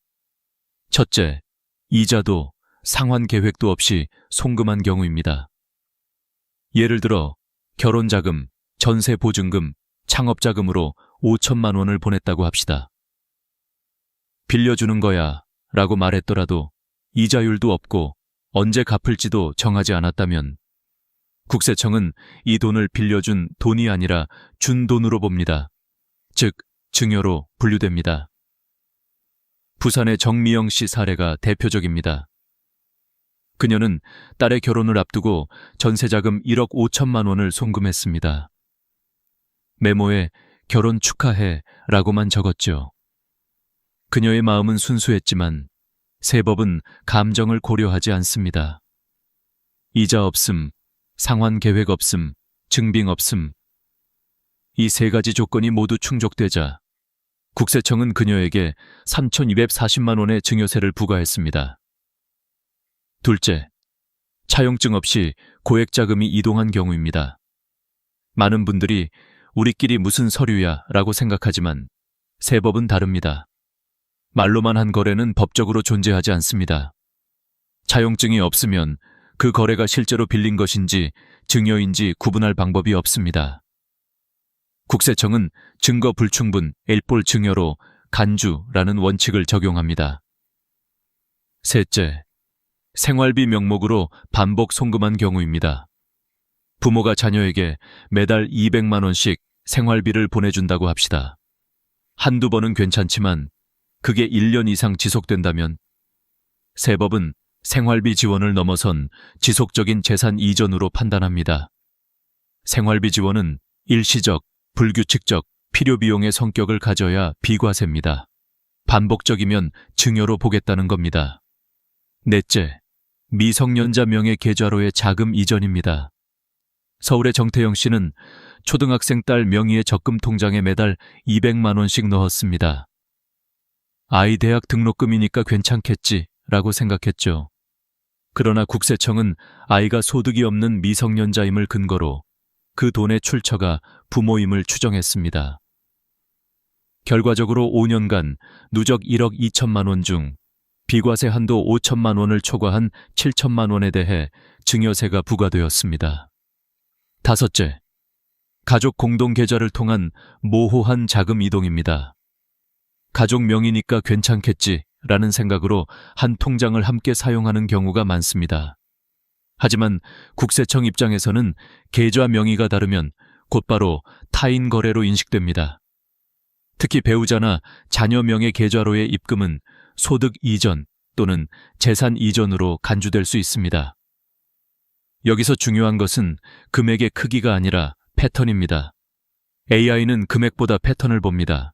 첫째, 이자도 상환 계획도 없이 송금한 경우입니다. 예를 들어 결혼자금, 전세보증금, 창업자금으로 5천만 원을 보냈다고 합시다. 빌려주는 거야 라고 말했더라도 이자율도 없고 언제 갚을지도 정하지 않았다면 국세청은 이 돈을 빌려준 돈이 아니라 준 돈으로 봅니다. 즉, 증여로 분류됩니다. 부산의 정미영 씨 사례가 대표적입니다. 그녀는 딸의 결혼을 앞두고 전세자금 1억 5천만 원을 송금했습니다. 메모에 결혼 축하해 라고만 적었죠. 그녀의 마음은 순수했지만 세법은 감정을 고려하지 않습니다. 이자 없음, 상환 계획 없음, 증빙 없음. 이 3가지 조건이 모두 충족되자 국세청은 그녀에게 3,240만 원의 증여세를 부과했습니다. 둘째, 차용증 없이 고액 자금이 이동한 경우입니다. 많은 분들이 우리끼리 무슨 서류야 라고 생각하지만 세법은 다릅니다. 말로만 한 거래는 법적으로 존재하지 않습니다. 차용증이 없으면 그 거래가 실제로 빌린 것인지 증여인지 구분할 방법이 없습니다. 국세청은 증거 불충분, 일볼 증여로 간주라는 원칙을 적용합니다. 셋째, 생활비 명목으로 반복 송금한 경우입니다. 부모가 자녀에게 매달 200만 원씩 생활비를 보내준다고 합시다. 한두 번은 괜찮지만 그게 1년 이상 지속된다면 세법은 생활비 지원을 넘어선 지속적인 재산 이전으로 판단합니다. 생활비 지원은 일시적, 불규칙적, 필요비용의 성격을 가져야 비과세입니다. 반복적이면 증여로 보겠다는 겁니다. 넷째, 미성년자 명의 계좌로의 자금 이전입니다. 서울의 정태영 씨는 초등학생 딸 명의의 적금 통장에 매달 200만 원씩 넣었습니다. 아이 대학 등록금이니까 괜찮겠지 라고 생각했죠. 그러나 국세청은 아이가 소득이 없는 미성년자임을 근거로 그 돈의 출처가 부모임을 추정했습니다. 결과적으로 5년간 누적 1억 2천만 원 중 비과세 한도 5천만 원을 초과한 7천만 원에 대해 증여세가 부과되었습니다. 다섯째, 가족 공동 계좌를 통한 모호한 자금 이동입니다. 가족 명의니까 괜찮겠지라는 생각으로 한 통장을 함께 사용하는 경우가 많습니다. 하지만 국세청 입장에서는 계좌 명의가 다르면 곧바로 타인 거래로 인식됩니다. 특히 배우자나 자녀 명의 계좌로의 입금은 소득 이전 또는 재산 이전으로 간주될 수 있습니다. 여기서 중요한 것은 금액의 크기가 아니라 패턴입니다. AI는 금액보다 패턴을 봅니다.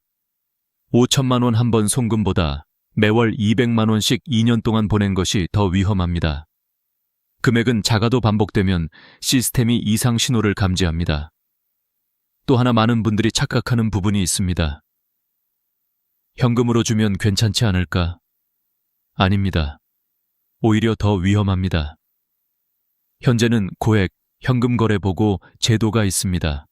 5천만 원 한 번 송금보다 매월 200만 원씩 2년 동안 보낸 것이 더 위험합니다. 금액은 작아도 반복되면 시스템이 이상 신호를 감지합니다. 또 하나 많은 분들이 착각하는 부분이 있습니다. 현금으로 주면 괜찮지 않을까? 아닙니다. 오히려 더 위험합니다. 현재는 고액, 현금 거래 보고 제도가 있습니다.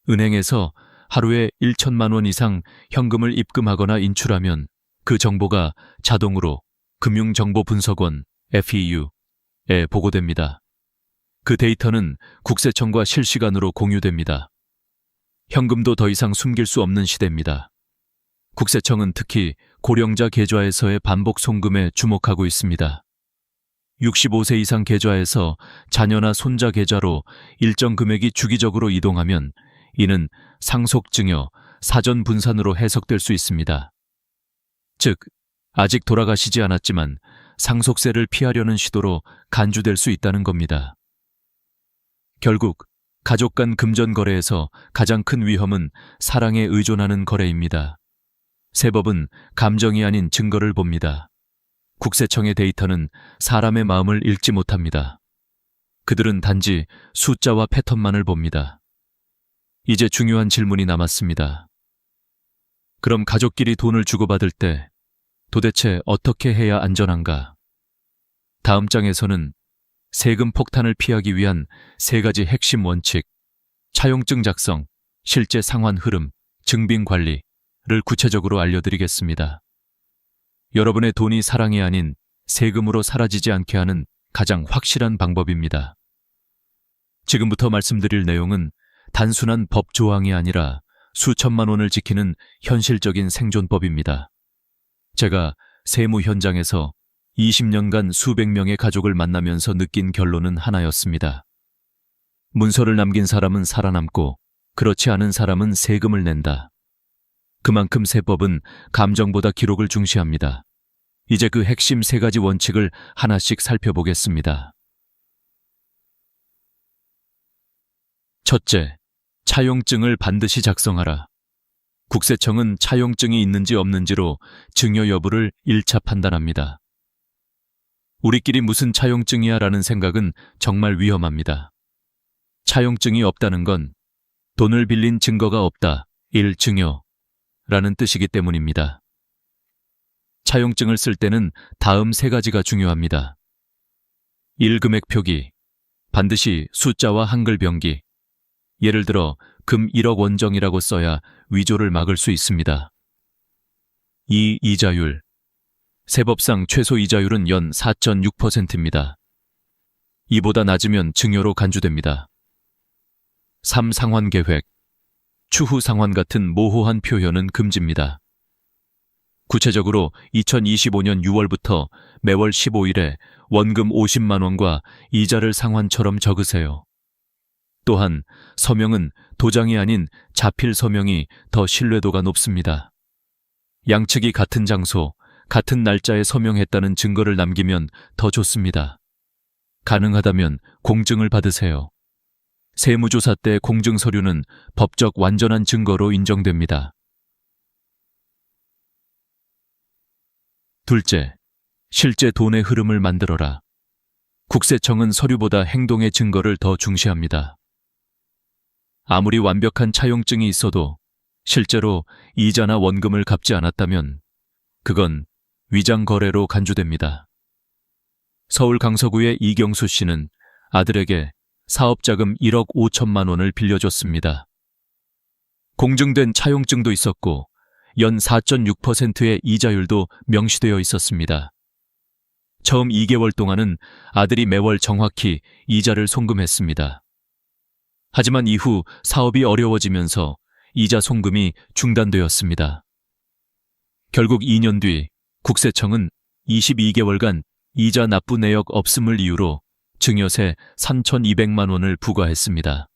은행에서 하루에 1천만 원 이상 현금을 입금하거나 인출하면 그 정보가 자동으로 금융정보분석원 FEU에 보고됩니다. 그 데이터는 국세청과 실시간으로 공유됩니다. 현금도 더 이상 숨길 수 없는 시대입니다. 국세청은 특히 고령자 계좌에서의 반복 송금에 주목하고 있습니다. 65세 이상 계좌에서 자녀나 손자 계좌로 일정 금액이 주기적으로 이동하면 이는 상속증여, 사전 분산으로 해석될 수 있습니다. 즉, 아직 돌아가시지 않았지만 상속세를 피하려는 시도로 간주될 수 있다는 겁니다. 결국 가족 간 금전 거래에서 가장 큰 위험은 사랑에 의존하는 거래입니다. 세법은 감정이 아닌 증거를 봅니다. 국세청의 데이터는 사람의 마음을 읽지 못합니다. 그들은 단지 숫자와 패턴만을 봅니다. 이제 중요한 질문이 남았습니다. 그럼 가족끼리 돈을 주고받을 때 도대체 어떻게 해야 안전한가? 다음 장에서는 세금 폭탄을 피하기 위한 3가지 핵심 원칙, 차용증 작성, 실제 상환 흐름, 증빙 관리를 구체적으로 알려드리겠습니다. 여러분의 돈이 사랑이 아닌 세금으로 사라지지 않게 하는 가장 확실한 방법입니다. 지금부터 말씀드릴 내용은 단순한 법 조항이 아니라 수천만 원을 지키는 현실적인 생존법입니다. 제가 세무 현장에서 20년간 수백 명의 가족을 만나면서 느낀 결론은 하나였습니다. 문서를 남긴 사람은 살아남고 그렇지 않은 사람은 세금을 낸다. 그만큼 세법은 감정보다 기록을 중시합니다. 이제 그 핵심 3가지 원칙을 하나씩 살펴보겠습니다. 첫째, 차용증을 반드시 작성하라. 국세청은 차용증이 있는지 없는지로 증여 여부를 1차 판단합니다. 우리끼리 무슨 차용증이야 라는 생각은 정말 위험합니다. 차용증이 없다는 건 돈을 빌린 증거가 없다. 1. 증여. 라는 뜻이기 때문입니다. 차용증을 쓸 때는 다음 3가지가 중요합니다. 1. 금액 표기. 반드시 숫자와 한글 병기. 예를 들어 금 1억 원정이라고 써야 위조를 막을 수 있습니다. 2. 이자율. 세법상 최소 이자율은 연 4.6%입니다. 이보다 낮으면 증여로 간주됩니다. 3. 상환 계획. 추후 상환 같은 모호한 표현은 금지입니다. 구체적으로 2025년 6월부터 매월 15일에 원금 50만 원과 이자를 상환처럼 적으세요. 또한 서명은 도장이 아닌 자필 서명이 더 신뢰도가 높습니다. 양측이 같은 장소, 같은 날짜에 서명했다는 증거를 남기면 더 좋습니다. 가능하다면 공증을 받으세요. 세무조사 때 공증 서류는 법적 완전한 증거로 인정됩니다. 둘째, 실제 돈의 흐름을 만들어라. 국세청은 서류보다 행동의 증거를 더 중시합니다. 아무리 완벽한 차용증이 있어도 실제로 이자나 원금을 갚지 않았다면 그건 위장 거래로 간주됩니다. 서울 강서구의 이경수 씨는 아들에게 사업자금 1억 5천만 원을 빌려줬습니다. 공증된 차용증도 있었고 연 4.6%의 이자율도 명시되어 있었습니다. 처음 2개월 동안은 아들이 매월 정확히 이자를 송금했습니다. 하지만 이후 사업이 어려워지면서 이자 송금이 중단되었습니다. 결국 2년 뒤 국세청은 22개월간 이자 납부 내역 없음을 이유로 증여세 3,200만 원을 부과했습니다.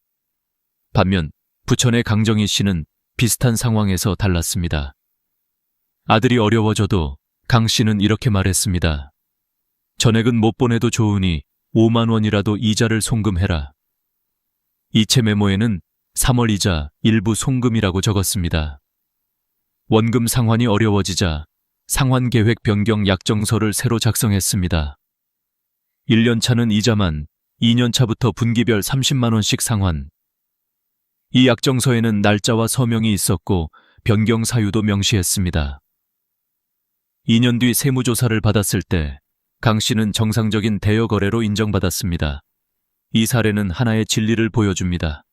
반면 부천의 강정희 씨는 비슷한 상황에서 달랐습니다. 아들이 어려워져도 강 씨는 이렇게 말했습니다. 전액은 못 보내도 좋으니 5만 원이라도 이자를 송금해라. 이체 메모에는 3월 이자 일부 송금이라고 적었습니다. 원금 상환이 어려워지자 상환 계획 변경 약정서를 새로 작성했습니다. 1년 차는 이자만, 2년 차부터 분기별 30만 원씩 상환. 이 약정서에는 날짜와 서명이 있었고 변경 사유도 명시했습니다. 2년 뒤 세무조사를 받았을 때 강 씨는 정상적인 대여 거래로 인정받았습니다. 이 사례는 하나의 진리를 보여줍니다.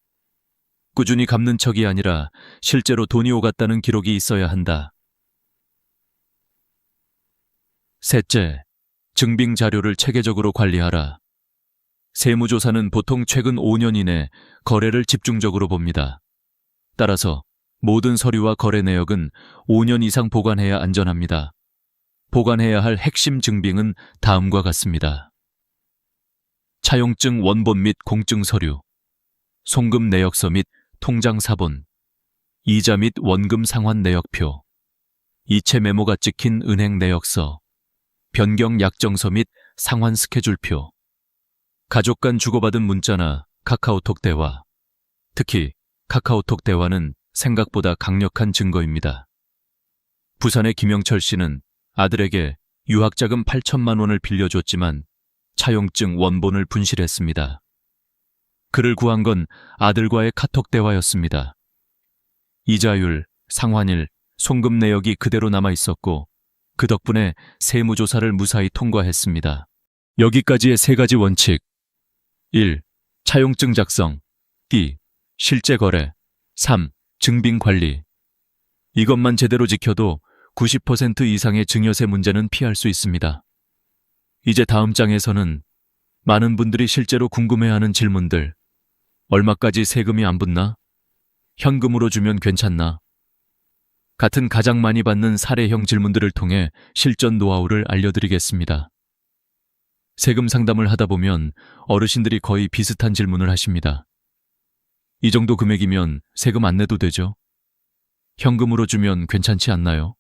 꾸준히 갚는 척이 아니라 실제로 돈이 오갔다는 기록이 있어야 한다. 셋째, 증빙 자료를 체계적으로 관리하라. 세무조사는 보통 최근 5년 이내 거래를 집중적으로 봅니다. 따라서 모든 서류와 거래 내역은 5년 이상 보관해야 안전합니다. 보관해야 할 핵심 증빙은 다음과 같습니다. 차용증 원본 및 공증 서류, 송금 내역서 및 통장 사본, 이자 및 원금 상환 내역표, 이체 메모가 찍힌 은행 내역서, 변경 약정서 및 상환 스케줄표, 가족 간 주고받은 문자나 카카오톡 대화, 특히 카카오톡 대화는 생각보다 강력한 증거입니다. 부산의 김영철 씨는 아들에게 유학자금 8천만 원을 빌려줬지만 차용증 원본을 분실했습니다. 그를 구한 건 아들과의 카톡 대화였습니다. 이자율, 상환일, 송금 내역이 그대로 남아 있었고 그 덕분에 세무조사를 무사히 통과했습니다. 여기까지의 3가지 원칙. 1. 차용증 작성. 2. 실제 거래. 3. 증빙 관리. 이것만 제대로 지켜도 90% 이상의 증여세 문제는 피할 수 있습니다. 이제 다음 장에서는 많은 분들이 실제로 궁금해하는 질문들. 얼마까지 세금이 안 붙나? 현금으로 주면 괜찮나? 같은 가장 많이 받는 사례형 질문들을 통해 실전 노하우를 알려드리겠습니다. 세금 상담을 하다 보면 어르신들이 거의 비슷한 질문을 하십니다. 이 정도 금액이면 세금 안 내도 되죠? 현금으로 주면 괜찮지 않나요?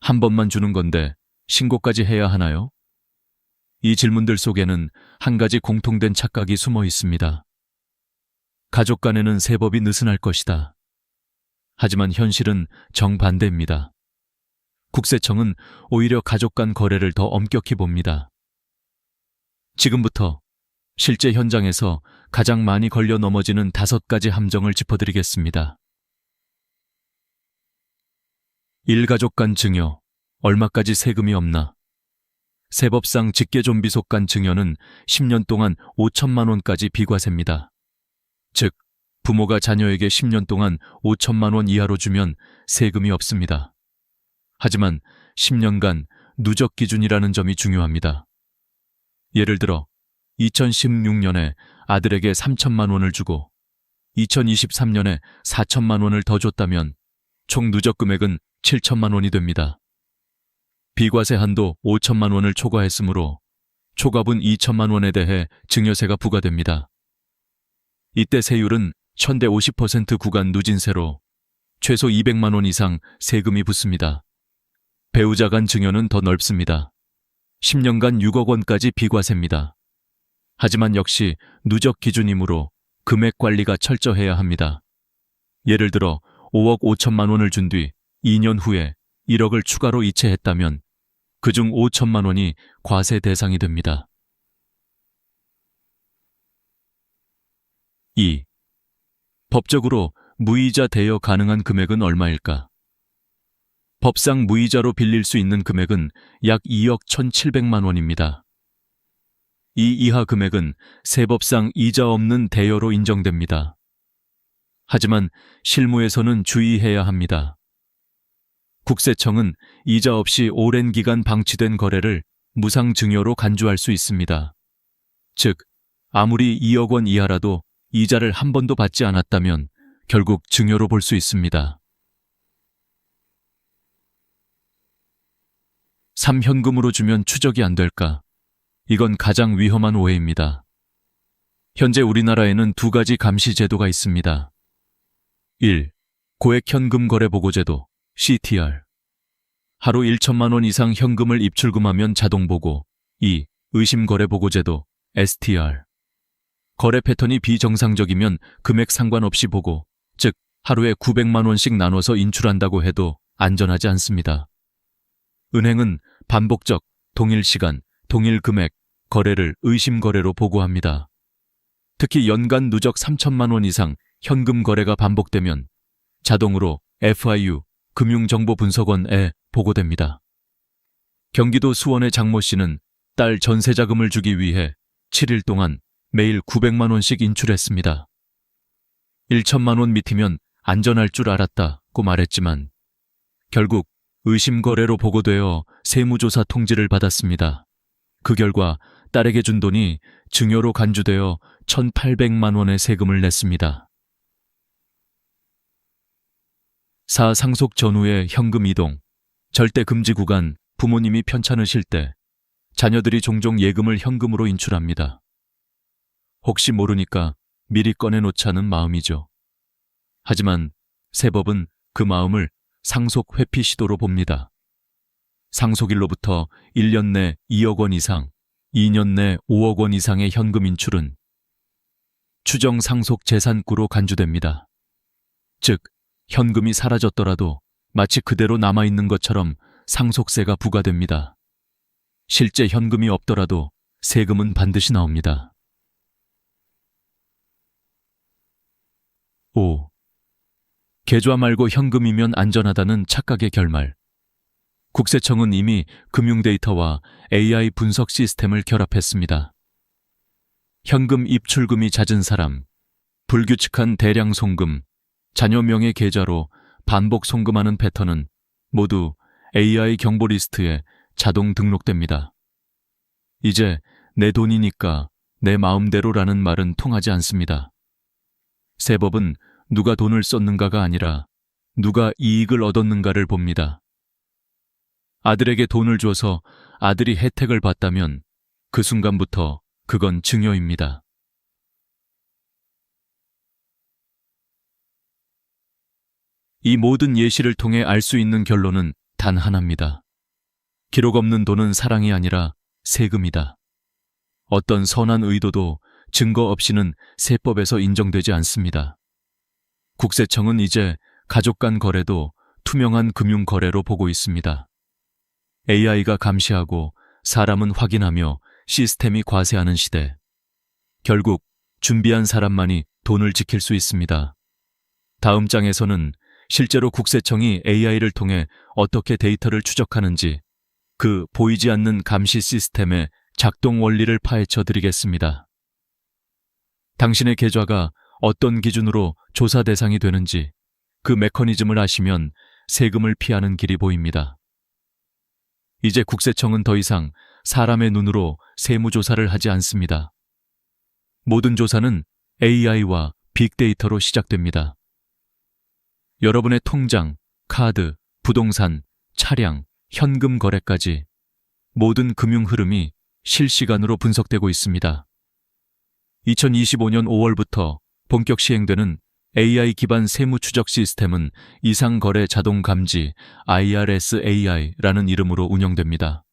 한 번만 주는 건데 신고까지 해야 하나요? 이 질문들 속에는 한 가지 공통된 착각이 숨어 있습니다. 가족 간에는 세법이 느슨할 것이다. 하지만 현실은 정반대입니다. 국세청은 오히려 가족 간 거래를 더 엄격히 봅니다. 지금부터 실제 현장에서 가장 많이 걸려 넘어지는 5가지 함정을 짚어드리겠습니다. 일가족 간 증여, 얼마까지 세금이 없나? 세법상 직계존비속 간 증여는 10년 동안 5천만 원까지 비과세입니다. 즉, 부모가 자녀에게 10년 동안 5천만 원 이하로 주면 세금이 없습니다. 하지만 10년간 누적 기준이라는 점이 중요합니다. 예를 들어 2016년에 아들에게 3천만 원을 주고 2023년에 4천만 원을 더 줬다면 총 누적 금액은 7천만 원이 됩니다. 비과세 한도 5천만 원을 초과했으므로 초과분 2천만 원에 대해 증여세가 부과됩니다. 이때 세율은 현대 50% 구간 누진세로 최소 200만 원 이상 세금이 붙습니다. 배우자 간 증여는 더 넓습니다. 10년간 6억 원까지 비과세입니다. 하지만 역시 누적 기준이므로 금액 관리가 철저해야 합니다. 예를 들어 5억 5천만 원을 준 뒤 2년 후에 1억을 추가로 이체했다면 그중 5천만 원이 과세 대상이 됩니다. 2. 법적으로 무이자 대여 가능한 금액은 얼마일까? 법상 무이자로 빌릴 수 있는 금액은 약 2억 1,700만 원입니다. 이 이하 금액은 세법상 이자 없는 대여로 인정됩니다. 하지만 실무에서는 주의해야 합니다. 국세청은 이자 없이 오랜 기간 방치된 거래를 무상증여로 간주할 수 있습니다. 즉, 아무리 2억 원 이하라도 이자를 한 번도 받지 않았다면 결국 증여로 볼 수 있습니다. 3. 현금으로 주면 추적이 안 될까? 이건 가장 위험한 오해입니다. 현재 우리나라에는 두 가지 감시 제도가 있습니다. 1. 고액 현금 거래 보고제도 CTR. 하루 1천만 원 이상 현금을 입출금하면 자동 보고. 2. 의심 거래 보고제도 STR. 거래 패턴이 비정상적이면 금액 상관없이 보고, 즉 하루에 900만 원씩 나눠서 인출한다고 해도 안전하지 않습니다. 은행은 반복적, 동일 시간, 동일 금액, 거래를 의심 거래로 보고합니다. 특히 연간 누적 3천만 원 이상 현금 거래가 반복되면 자동으로 FIU, 금융정보분석원에 보고됩니다. 경기도 수원의 장모 씨는 딸 전세자금을 주기 위해 7일 동안 매일 900만 원씩 인출했습니다. 1천만 원 밑이면 안전할 줄 알았다고 말했지만 결국 의심 거래로 보고되어 세무조사 통지를 받았습니다. 그 결과 딸에게 준 돈이 증여로 간주되어 1,800만 원의 세금을 냈습니다. 4. 상속 전후의 현금 이동. 절대 금지 구간. 부모님이 편찮으실 때 자녀들이 종종 예금을 현금으로 인출합니다. 혹시 모르니까 미리 꺼내놓자는 마음이죠. 하지만 세법은 그 마음을 상속 회피 시도로 봅니다. 상속일로부터 1년 내 2억 원 이상, 2년 내 5억 원 이상의 현금 인출은 추정 상속 재산구로 간주됩니다. 즉, 현금이 사라졌더라도 마치 그대로 남아있는 것처럼 상속세가 부과됩니다. 실제 현금이 없더라도 세금은 반드시 나옵니다. 5. 계좌 말고 현금이면 안전하다는 착각의 결말. 국세청은 이미 금융 데이터와 AI 분석 시스템을 결합했습니다. 현금 입출금이 잦은 사람, 불규칙한 대량 송금, 자녀 명의 계좌로 반복 송금하는 패턴은 모두 AI 경보 리스트에 자동 등록됩니다. 이제 내 돈이니까 내 마음대로라는 말은 통하지 않습니다. 세법은 누가 돈을 썼는가가 아니라 누가 이익을 얻었는가를 봅니다. 아들에게 돈을 줘서 아들이 혜택을 받다면 그 순간부터 그건 증여입니다. 이 모든 예시를 통해 알 수 있는 결론은 단 하나입니다. 기록 없는 돈은 사랑이 아니라 세금이다. 어떤 선한 의도도 증거 없이는 세법에서 인정되지 않습니다. 국세청은 이제 가족 간 거래도 투명한 금융 거래로 보고 있습니다. AI가 감시하고 사람은 확인하며 시스템이 과세하는 시대. 결국 준비한 사람만이 돈을 지킬 수 있습니다. 다음 장에서는 실제로 국세청이 AI를 통해 어떻게 데이터를 추적하는지 그 보이지 않는 감시 시스템의 작동 원리를 파헤쳐 드리겠습니다. 당신의 계좌가 어떤 기준으로 조사 대상이 되는지 그 메커니즘을 아시면 세금을 피하는 길이 보입니다. 이제 국세청은 더 이상 사람의 눈으로 세무조사를 하지 않습니다. 모든 조사는 AI와 빅데이터로 시작됩니다. 여러분의 통장, 카드, 부동산, 차량, 현금 거래까지 모든 금융 흐름이 실시간으로 분석되고 있습니다. 2025년 5월부터 본격 시행되는 AI 기반 세무 추적 시스템은 이상거래 자동 감지 IRS-AI라는 이름으로 운영됩니다.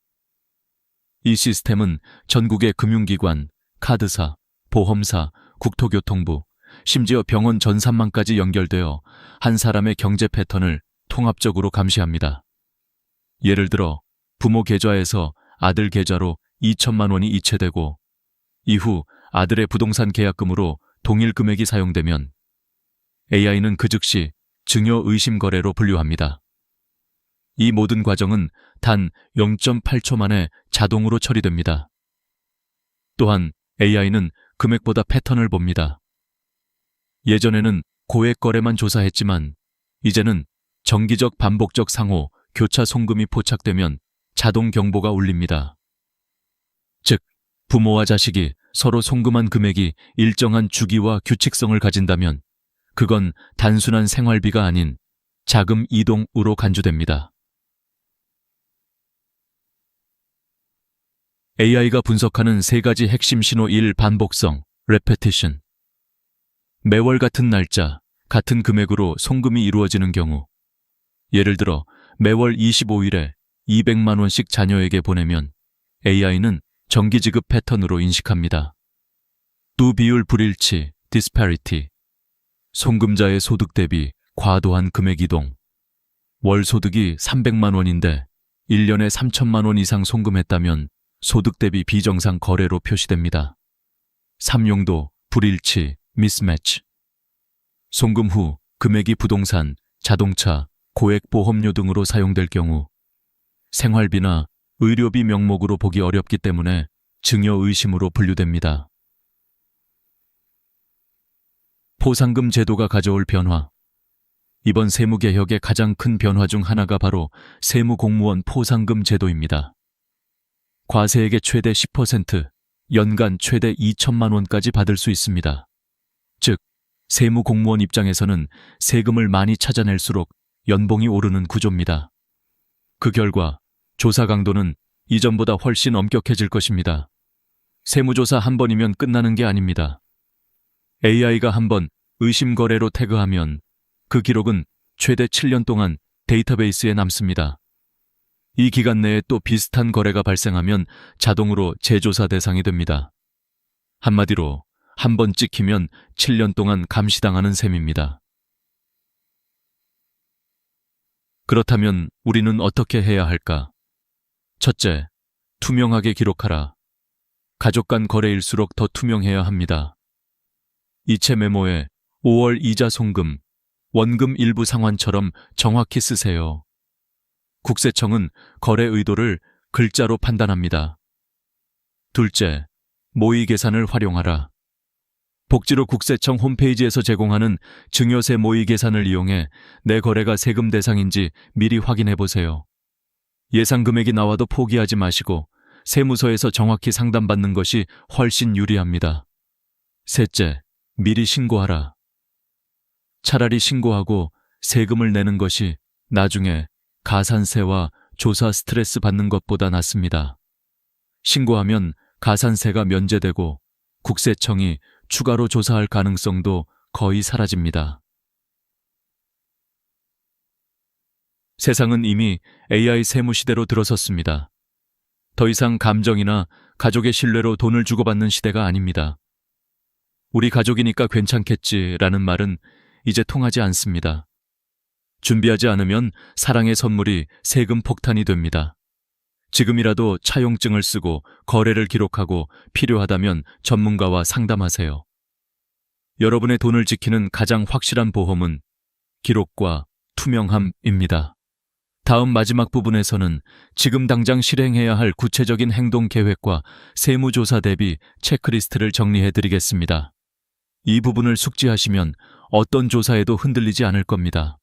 이 시스템은 전국의 금융기관, 카드사, 보험사, 국토교통부, 심지어 병원 전산망까지 연결되어 한 사람의 경제 패턴을 통합적으로 감시합니다. 예를 들어 부모 계좌에서 아들 계좌로 2천만 원이 이체되고 이후 아들의 부동산 계약금으로 동일 금액이 사용되면 AI는 그 즉시 증여 의심 거래로 분류합니다. 이 모든 과정은 단 0.8초 만에 자동으로 처리됩니다. 또한 AI는 금액보다 패턴을 봅니다. 예전에는 고액 거래만 조사했지만 이제는 정기적 반복적 상호, 교차 송금이 포착되면 자동 경보가 울립니다. 즉, 부모와 자식이 서로 송금한 금액이 일정한 주기와 규칙성을 가진다면 그건 단순한 생활비가 아닌 자금 이동으로 간주됩니다. AI가 분석하는 세 가지 핵심 신호 1. 반복성, repetition. 매월 같은 날짜, 같은 금액으로 송금이 이루어지는 경우, 예를 들어 매월 25일에 200만 원씩 자녀에게 보내면 AI는 정기지급 패턴으로 인식합니다. 두 비율 불일치, disparity. 송금자의 소득 대비 과도한 금액 이동. 월 소득이 300만 원인데 1년에 3천만 원 이상 송금했다면 소득 대비 비정상 거래로 표시됩니다. 삼용도, 불일치, mismatch. 송금 후 금액이 부동산, 자동차, 고액 보험료 등으로 사용될 경우 생활비나 의료비 명목으로 보기 어렵기 때문에 증여 의심으로 분류됩니다. 포상금 제도가 가져올 변화. 이번 세무개혁의 가장 큰 변화 중 하나가 바로 세무공무원 포상금 제도입니다. 과세액의 최대 10%, 연간 최대 2천만 원까지 받을 수 있습니다. 즉, 세무공무원 입장에서는 세금을 많이 찾아낼수록 연봉이 오르는 구조입니다. 그 결과 조사 강도는 이전보다 훨씬 엄격해질 것입니다. 세무조사 한 번이면 끝나는 게 아닙니다. AI가 한 번 의심 거래로 태그하면 그 기록은 최대 7년 동안 데이터베이스에 남습니다. 이 기간 내에 또 비슷한 거래가 발생하면 자동으로 재조사 대상이 됩니다. 한마디로 한 번 찍히면 7년 동안 감시당하는 셈입니다. 그렇다면 우리는 어떻게 해야 할까? 첫째, 투명하게 기록하라. 가족 간 거래일수록 더 투명해야 합니다. 이체 메모에 5월 이자 송금, 원금 일부 상환처럼 정확히 쓰세요. 국세청은 거래 의도를 글자로 판단합니다. 둘째, 모의 계산을 활용하라. 복지로 국세청 홈페이지에서 제공하는 증여세 모의 계산을 이용해 내 거래가 세금 대상인지 미리 확인해 보세요. 예상 금액이 나와도 포기하지 마시고 세무서에서 정확히 상담받는 것이 훨씬 유리합니다. 셋째, 미리 신고하라. 차라리 신고하고 세금을 내는 것이 나중에 가산세와 조사 스트레스 받는 것보다 낫습니다. 신고하면 가산세가 면제되고 국세청이 추가로 조사할 가능성도 거의 사라집니다. 세상은 이미 AI 세무 시대로 들어섰습니다. 더 이상 감정이나 가족의 신뢰로 돈을 주고받는 시대가 아닙니다. 우리 가족이니까 괜찮겠지라는 말은 이제 통하지 않습니다. 준비하지 않으면 사랑의 선물이 세금 폭탄이 됩니다. 지금이라도 차용증을 쓰고 거래를 기록하고 필요하다면 전문가와 상담하세요. 여러분의 돈을 지키는 가장 확실한 보험은 기록과 투명함입니다. 다음 마지막 부분에서는 지금 당장 실행해야 할 구체적인 행동 계획과 세무조사 대비 체크리스트를 정리해 드리겠습니다. 이 부분을 숙지하시면 어떤 조사에도 흔들리지 않을 겁니다.